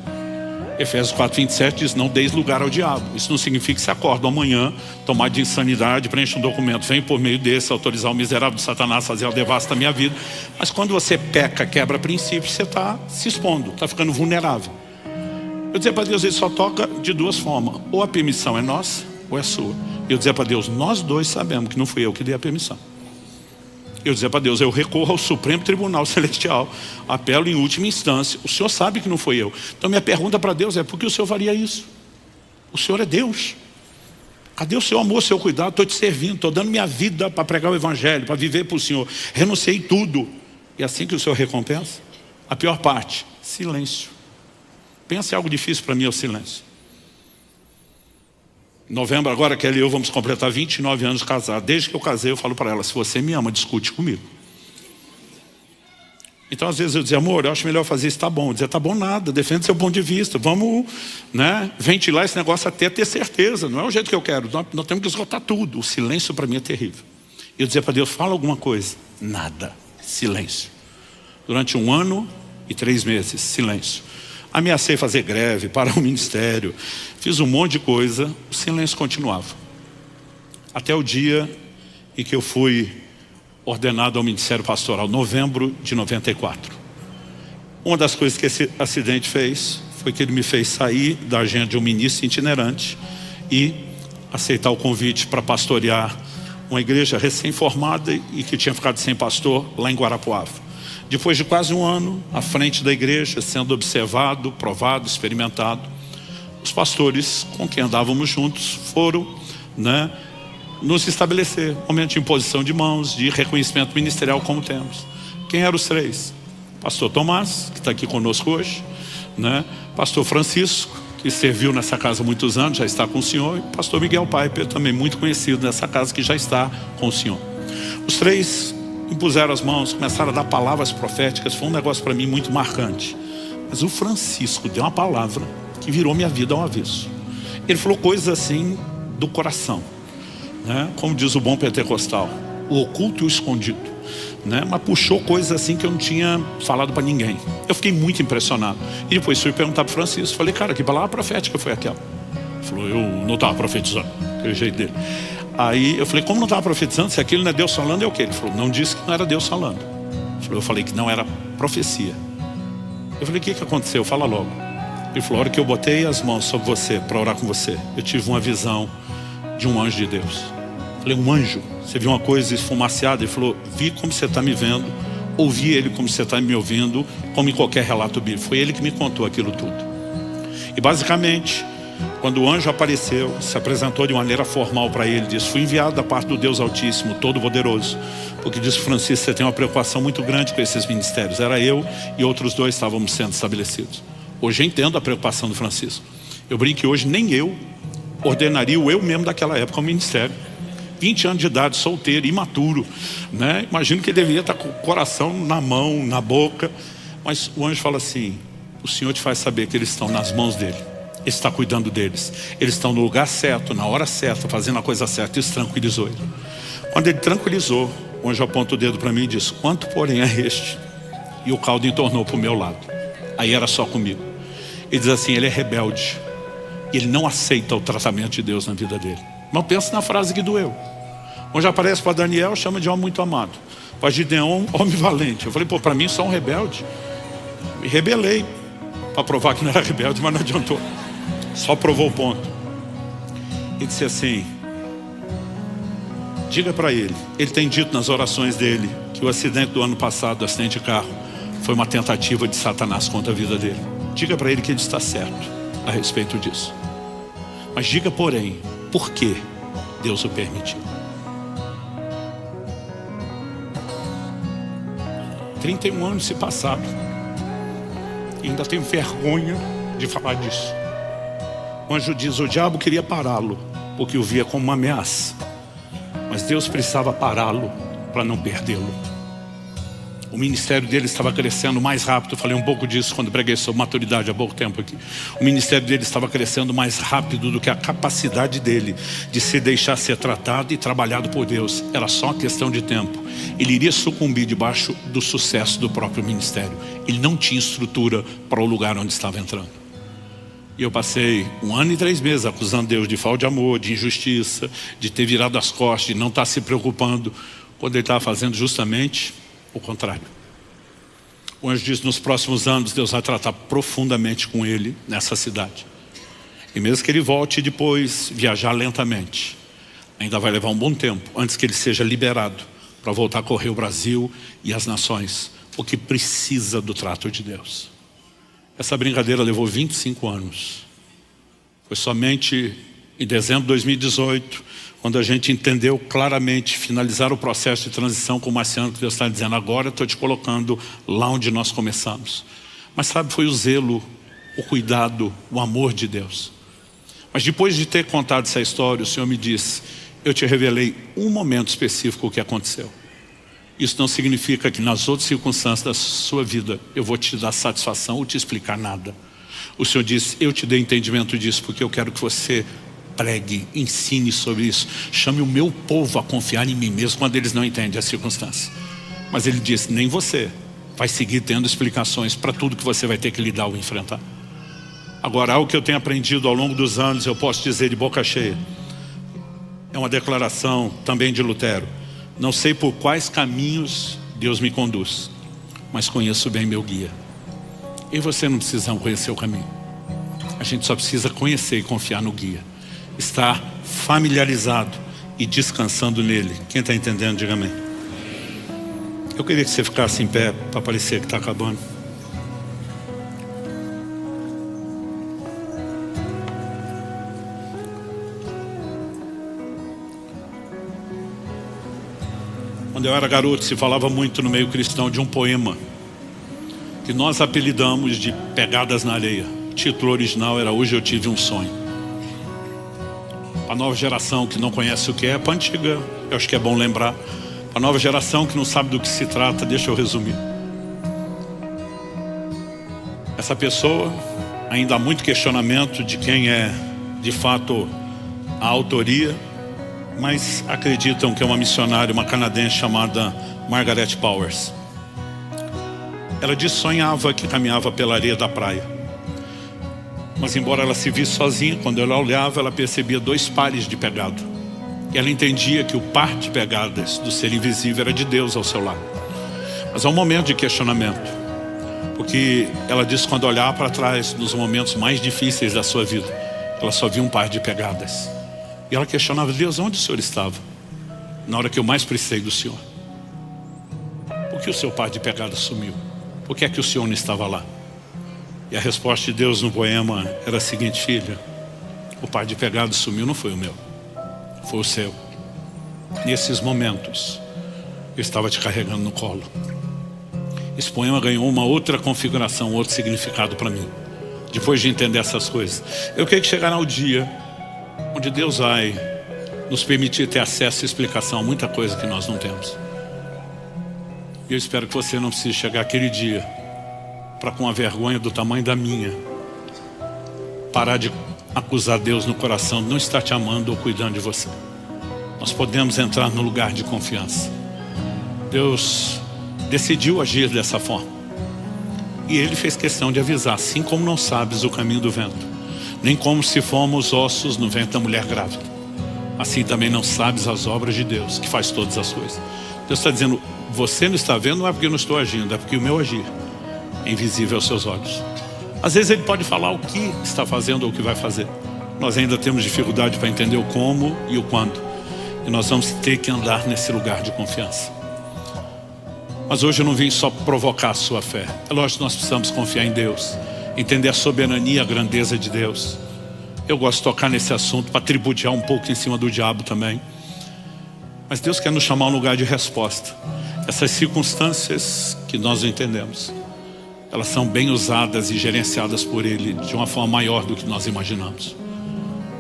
Efésios 4:27 diz, não deis lugar ao diabo. Isso não significa que você acorda amanhã, tomar de insanidade, preenche um documento, vem por meio desse autorizar o miserável de Satanás fazer o devasto da minha vida. Mas quando você peca, quebra princípios, você está se expondo, está ficando vulnerável. Eu dizia para Deus, ele só toca de duas formas, ou a permissão é nossa, ou é sua. Eu dizia para Deus, nós dois sabemos que não fui eu que dei a permissão. Eu dizia para Deus, eu recorro ao Supremo Tribunal Celestial, apelo em última instância, o Senhor sabe que não foi eu. Então minha pergunta para Deus é, por que o Senhor faria isso? O Senhor é Deus. Cadê o seu amor, o seu cuidado? Estou te servindo, estou dando minha vida para pregar o Evangelho, para viver para o Senhor. Renunciei tudo. E assim que o Senhor recompensa? A pior parte, silêncio. Pensa em algo difícil para mim, é o silêncio. Em novembro agora, Kelly e eu vamos completar 29 anos de casado. Desde que eu casei, eu falo para ela, se você me ama, discute comigo. Então às vezes eu dizia, amor, eu acho melhor fazer isso, tá bom. Eu dizia, tá bom nada, defende seu ponto de vista. Vamos, né, ventilar esse negócio até ter certeza. Não é o jeito que eu quero, nós temos que esgotar tudo. O silêncio para mim é terrível. Eu dizia para Deus, fala alguma coisa. Nada, silêncio. Durante 1 ano e 3 meses, silêncio. Ameacei fazer greve, parar o ministério, fiz um monte de coisa, o silêncio continuava. Até o dia em que eu fui ordenado ao ministério pastoral, novembro de 94. Uma das coisas que esse acidente fez, foi que ele me fez sair da agenda de um ministro itinerante e aceitar o convite para pastorear uma igreja recém-formada e que tinha ficado sem pastor lá em Guarapuava. Depois de quase 1 ano, à frente da igreja, sendo observado, provado, experimentado, os pastores com quem andávamos juntos foram, né, nos estabelecer momento de imposição de mãos, de reconhecimento ministerial como temos. Quem eram os 3? Pastor Tomás, que está aqui conosco hoje, né? Pastor Francisco, que serviu nessa casa há muitos anos, já está com o senhor, e pastor Miguel Piper, também muito conhecido nessa casa, que já está com o senhor. Os 3 impuseram as mãos, começaram a dar palavras proféticas. Foi um negócio para mim muito marcante. Mas o Francisco deu uma palavra que virou minha vida ao avesso. Ele falou coisas assim do coração, né? Como diz o bom pentecostal, o oculto e o escondido, né? Mas puxou coisas assim que eu não tinha falado para ninguém. Eu fiquei muito impressionado. E depois fui perguntar para o Francisco, falei, cara, que palavra profética foi aquela? Ele falou, eu não estava profetizando, aquele jeito dele. Aí eu falei, como não estava profetizando? Se aquilo não é Deus falando, é o quê? Ele falou, não disse que não era Deus falando. Eu falei que não era profecia. Eu falei, o que aconteceu? Fala logo. Ele falou, a hora que eu botei as mãos sobre você para orar com você, eu tive uma visão de um anjo de Deus. Eu falei, um anjo? Você viu uma coisa esfumaciada? Ele falou, vi como você está me vendo, ouvi ele como você está me ouvindo, como em qualquer relato bíblico. Foi ele que me contou aquilo tudo. E basicamente, quando o anjo apareceu, se apresentou de maneira formal para ele, disse, fui enviado da parte do Deus Altíssimo, Todo-Poderoso, porque disse, Francisco, você tem uma preocupação muito grande com esses ministérios. Era eu e outros 2 estávamos sendo estabelecidos. Hoje eu entendo a preocupação do Francisco. Eu brinco que hoje nem eu ordenaria o eu mesmo daquela época ao ministério. 20 anos de idade, solteiro, imaturo, né? Imagino que ele deveria estar com o coração na mão, na boca. Mas o anjo fala assim, o Senhor te faz saber que eles estão nas mãos dele. Ele está cuidando deles. Eles estão no lugar certo, na hora certa, fazendo a coisa certa. Isso tranquilizou ele. Quando ele tranquilizou, o anjo aponta o dedo para mim e diz, quanto porém é este? E o caldo entornou para o meu lado. Aí era só comigo. Ele diz assim, ele é rebelde. Ele não aceita o tratamento de Deus na vida dele. Mas pensa na frase que doeu. Onde aparece para Daniel, chama de homem muito amado. Para Gideon, homem valente. Eu falei, pô, para mim só um rebelde. Me rebelei para provar que não era rebelde, mas não adiantou. Só provou o ponto. Ele disse assim, diga para ele tem dito nas orações dele que o acidente do ano passado, o acidente de carro, foi uma tentativa de Satanás contra a vida dele. Diga para ele que ele está certo a respeito disso. Mas diga, porém, por que Deus o permitiu. 31 anos se passaram e ainda tenho vergonha de falar disso. O anjo diz: o diabo queria pará-lo, porque o via como uma ameaça. Mas Deus precisava pará-lo para não perdê-lo. O ministério dele estava crescendo mais rápido. Eu falei um pouco disso quando preguei sobre maturidade há pouco tempo aqui. O ministério dele estava crescendo mais rápido do que a capacidade dele de se deixar ser tratado e trabalhado por Deus. Era só uma questão de tempo. Ele iria sucumbir debaixo do sucesso do próprio ministério. Ele não tinha estrutura para o lugar onde estava entrando. E eu passei 1 ano e 3 meses acusando Deus de falta de amor, de injustiça, de ter virado as costas, de não estar se preocupando, quando ele estava fazendo justamente o contrário. O anjo diz: nos próximos anos Deus vai tratar profundamente com ele nessa cidade. E mesmo que ele volte depois viajar lentamente, ainda vai levar um bom tempo antes que ele seja liberado para voltar a correr o Brasil e as nações, porque precisa do trato de Deus. Essa brincadeira levou 25 anos. Foi somente em dezembro de 2018, quando a gente entendeu claramente, finalizar o processo de transição com o Marciano, que Deus está dizendo: agora eu estou te colocando lá onde nós começamos. Mas sabe, foi o zelo, o cuidado, o amor de Deus. Mas depois de ter contado essa história, o Senhor me disse: eu te revelei um momento específico que aconteceu. Isso não significa que nas outras circunstâncias da sua vida eu vou te dar satisfação ou te explicar nada. O Senhor disse: eu te dei entendimento disso porque eu quero que você pregue, ensine sobre isso. Chame o meu povo a confiar em mim, mesmo quando eles não entendem as circunstâncias. Mas ele disse: nem você vai seguir tendo explicações para tudo que você vai ter que lidar ou enfrentar. Agora, algo que eu tenho aprendido ao longo dos anos, eu posso dizer de boca cheia, é uma declaração também de Lutero: não sei por quais caminhos Deus me conduz, mas conheço bem meu guia. E você não precisa conhecer o caminho. A gente só precisa conhecer e confiar no guia. Estar familiarizado e descansando nele. Quem está entendendo, diga amém. Eu queria que você ficasse em pé para parecer que está acabando. Quando eu era garoto, se falava muito no meio cristão de um poema que nós apelidamos de Pegadas na Areia. O título original era Hoje Eu Tive um Sonho. Para a nova geração que não conhece o que é, para a antiga, eu acho que é bom lembrar. Para a nova geração que não sabe do que se trata, deixa eu resumir. Essa pessoa, ainda há muito questionamento de quem é de fato a autoria, mas acreditam que é uma missionária, uma canadense chamada Margaret Powers. Ela diz que sonhava que caminhava pela areia da praia. Mas embora ela se visse sozinha, quando ela olhava, ela percebia 2 pares de pegado. E ela entendia que o par de pegadas do ser invisível era de Deus ao seu lado. Mas há um momento de questionamento, porque ela diz que quando olhava para trás, nos momentos mais difíceis da sua vida, ela só via um par de pegadas. E ela questionava: Deus, onde o Senhor estava na hora que eu mais precisei do Senhor? Por que o seu par de pegadas sumiu? Por que é que o Senhor não estava lá? E a resposta de Deus no poema era a seguinte: filha, o par de pegadas sumiu, não foi o meu, foi o seu. Nesses momentos eu estava te carregando no colo. Esse poema ganhou uma outra configuração, outro significado para mim, depois de entender essas coisas. Eu creio que chegará o dia onde Deus vai nos permitir ter acesso e explicação a muita coisa que nós não temos. E eu espero que você não precise chegar aquele dia para, com a vergonha do tamanho da minha, parar de acusar Deus no coração de não estar te amando ou cuidando de você. Nós podemos entrar no lugar de confiança. Deus decidiu agir dessa forma, e Ele fez questão de avisar: assim como não sabes o caminho do vento, nem como se fomos ossos no ventre da mulher grávida, assim também não sabes as obras de Deus, que faz todas as coisas. Deus está dizendo: você não está vendo, não é porque eu não estou agindo, é porque o meu agir é invisível aos seus olhos. Às vezes Ele pode falar o que está fazendo ou o que vai fazer. Nós ainda temos dificuldade para entender o como e o quando, e nós vamos ter que andar nesse lugar de confiança. Mas hoje eu não vim só provocar a sua fé. É lógico que nós precisamos confiar em Deus, entender a soberania e a grandeza de Deus. Eu gosto de tocar nesse assunto para tripudiar um pouco em cima do diabo também. Mas Deus quer nos chamar a um lugar de resposta. Essas circunstâncias que nós não entendemos, elas são bem usadas e gerenciadas por Ele de uma forma maior do que nós imaginamos.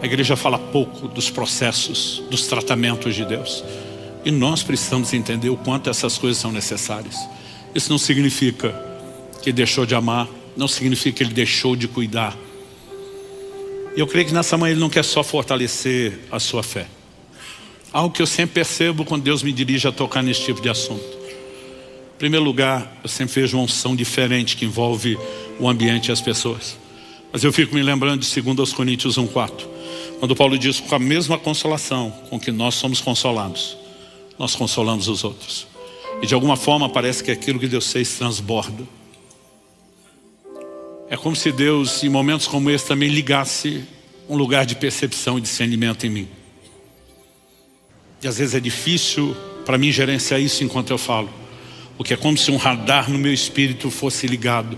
A igreja fala pouco dos processos, dos tratamentos de Deus. E nós precisamos entender o quanto essas coisas são necessárias. Isso não significa que ele deixou de amar, não significa que ele deixou de cuidar. E eu creio que nessa manhã ele não quer só fortalecer a sua fé. Algo que eu sempre percebo quando Deus me dirige a tocar nesse tipo de assunto. Em primeiro lugar, eu sempre vejo uma unção diferente que envolve o ambiente e as pessoas. Mas eu fico me lembrando de 2 Coríntios 1:4, quando Paulo diz: com a mesma consolação com que nós somos consolados, nós consolamos os outros. E de alguma forma parece que aquilo que Deus fez transborda. É como se Deus, em momentos como esse, também ligasse um lugar de percepção e discernimento em mim. E às vezes é difícil para mim gerenciar isso enquanto eu falo, porque é como se um radar no meu espírito fosse ligado.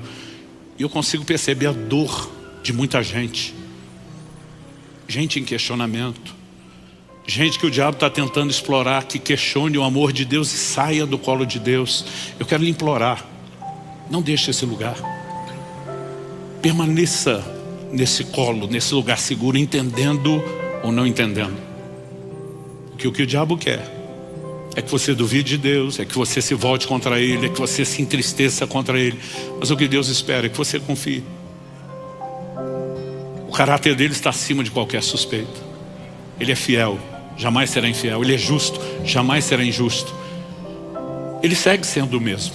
E eu consigo perceber a dor de muita gente. Gente em questionamento. Gente que o diabo está tentando explorar, que questione o amor de Deus e saia do colo de Deus. Eu quero lhe implorar, não deixe esse lugar. Permaneça nesse colo, nesse lugar seguro, entendendo ou não entendendo. Porque o que o diabo quer é que você duvide de Deus, é que você se volte contra Ele, é que você se entristeça contra Ele. Mas o que Deus espera é que você confie. O caráter dele está acima de qualquer suspeita. Ele é fiel, jamais será infiel. Ele é justo, jamais será injusto. Ele segue sendo o mesmo.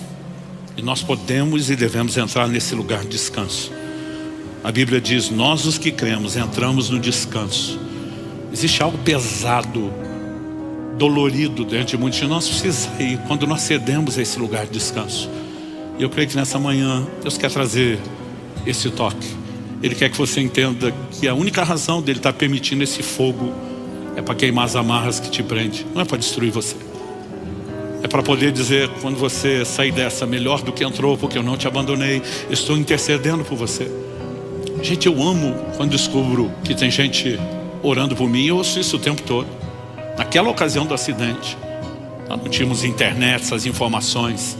E nós podemos e devemos entrar nesse lugar de descanso. A Bíblia diz: nós os que cremos entramos no descanso. Existe algo pesado, dolorido dentro de muitos de nós. Precisa ir quando nós cedemos a esse lugar de descanso. E eu creio que nessa manhã Deus quer trazer esse toque. Ele quer que você entenda que a única razão dele estar permitindo esse fogo é para queimar as amarras que te prende. Não é para destruir você. É para poder dizer, quando você sair dessa, melhor do que entrou, porque eu não te abandonei, estou intercedendo por você. Gente, eu amo quando descubro que tem gente orando por mim. Eu ouço isso o tempo todo. Naquela ocasião do acidente, nós não tínhamos internet, essas informações.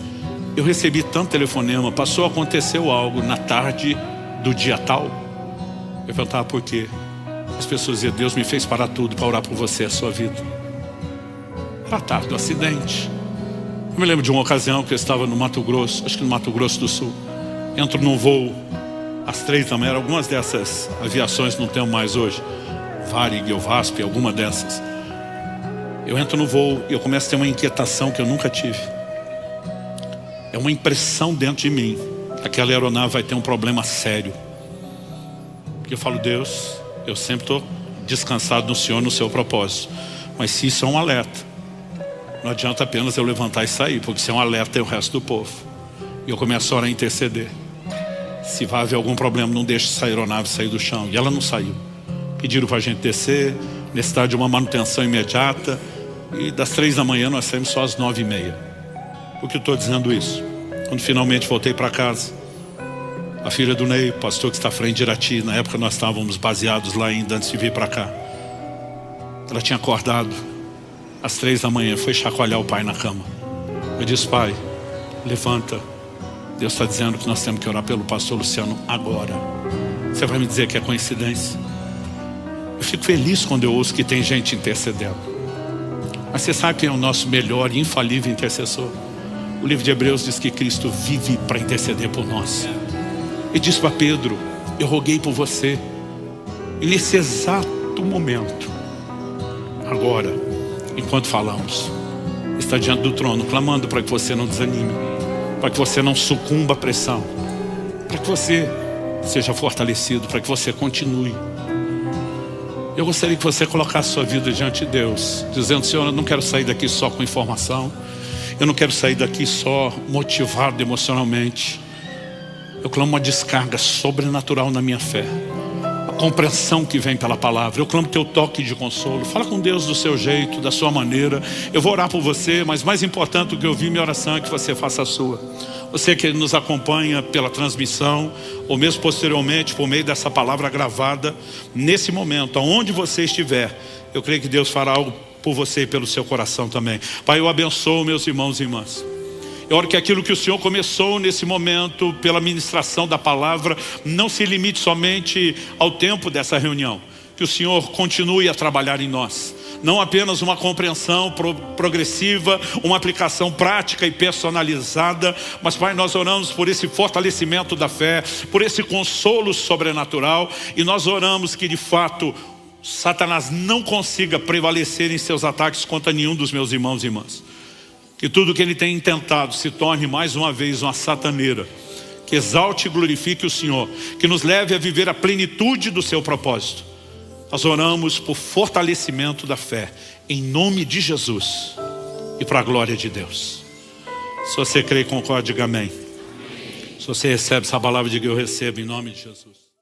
Eu recebi tanto telefonema, aconteceu algo na tarde do dia tal. Eu perguntava por quê. As pessoas diziam: Deus me fez parar tudo para orar por você, a sua vida. Era a tarde do acidente. Eu me lembro de uma ocasião que eu estava no Mato Grosso, acho que no Mato Grosso do Sul. Entro num voo às 3 da manhã, algumas dessas aviações não tem mais hoje, Varig ou VASP, alguma dessas. Eu entro no voo e eu começo a ter uma inquietação que eu nunca tive. É uma impressão dentro de mim, aquela aeronave vai ter um problema sério. Porque eu falo: Deus, eu sempre estou descansado no Senhor, no seu propósito. Mas se isso é um alerta, não adianta apenas eu levantar e sair, porque se é um alerta é o resto do povo. E eu começo a orar e interceder. Se vai haver algum problema, não deixe essa aeronave sair do chão. E ela não saiu. Pediram para a gente descer, necessidade de uma manutenção imediata. E das 3 da manhã nós saímos só às 9h30. Por que eu estou dizendo isso? Quando finalmente voltei para casa, a filha do Ney, pastor que está à frente de Irati, na época nós estávamos baseados lá ainda antes de vir para cá. Ela tinha acordado às 3 da manhã, foi chacoalhar o pai na cama. Eu disse: pai, levanta. Deus está dizendo que nós temos que orar pelo pastor Luciano agora. Você vai me dizer que é coincidência? Eu fico feliz quando eu ouço que tem gente intercedendo. Mas você sabe quem é o nosso melhor e infalível intercessor? O livro de Hebreus diz que Cristo vive para interceder por nós. Ele disse para Pedro: eu roguei por você. E nesse exato momento, agora, enquanto falamos, está diante do trono, clamando para que você não desanime, para que você não sucumba à pressão, para que você seja fortalecido, para que você continue. Eu gostaria que você colocasse sua vida diante de Deus, dizendo: Senhor, eu não quero sair daqui só com informação, eu não quero sair daqui só motivado emocionalmente. Eu clamo uma descarga sobrenatural na minha fé, a compreensão que vem pela palavra. Eu clamo teu toque de consolo. Fala com Deus do seu jeito, da sua maneira. Eu vou orar por você, mas mais importante do que ouvir minha oração é que você faça a sua. Você que nos acompanha pela transmissão, ou mesmo posteriormente por meio dessa palavra gravada, nesse momento, aonde você estiver, eu creio que Deus fará algo por você e pelo seu coração também. Pai, eu abençoo meus irmãos e irmãs. Eu oro que aquilo que o Senhor começou nesse momento, pela ministração da palavra, não se limite somente ao tempo dessa reunião. que o Senhor continue a trabalhar em nós. Não apenas uma compreensão progressiva, uma aplicação prática e personalizada, mas, Pai, nós oramos por esse fortalecimento da fé, por esse consolo sobrenatural, e nós oramos que de fato Satanás não consiga prevalecer em seus ataques contra nenhum dos meus irmãos e irmãs. Que tudo que ele tem intentado se torne mais uma vez uma sataneira, que exalte e glorifique o Senhor, que nos leve a viver a plenitude do seu propósito. Nós oramos por fortalecimento da fé, em nome de Jesus e para a glória de Deus. Se você crê e concorda, diga amém. Se você recebe essa palavra, diga eu recebo em nome de Jesus.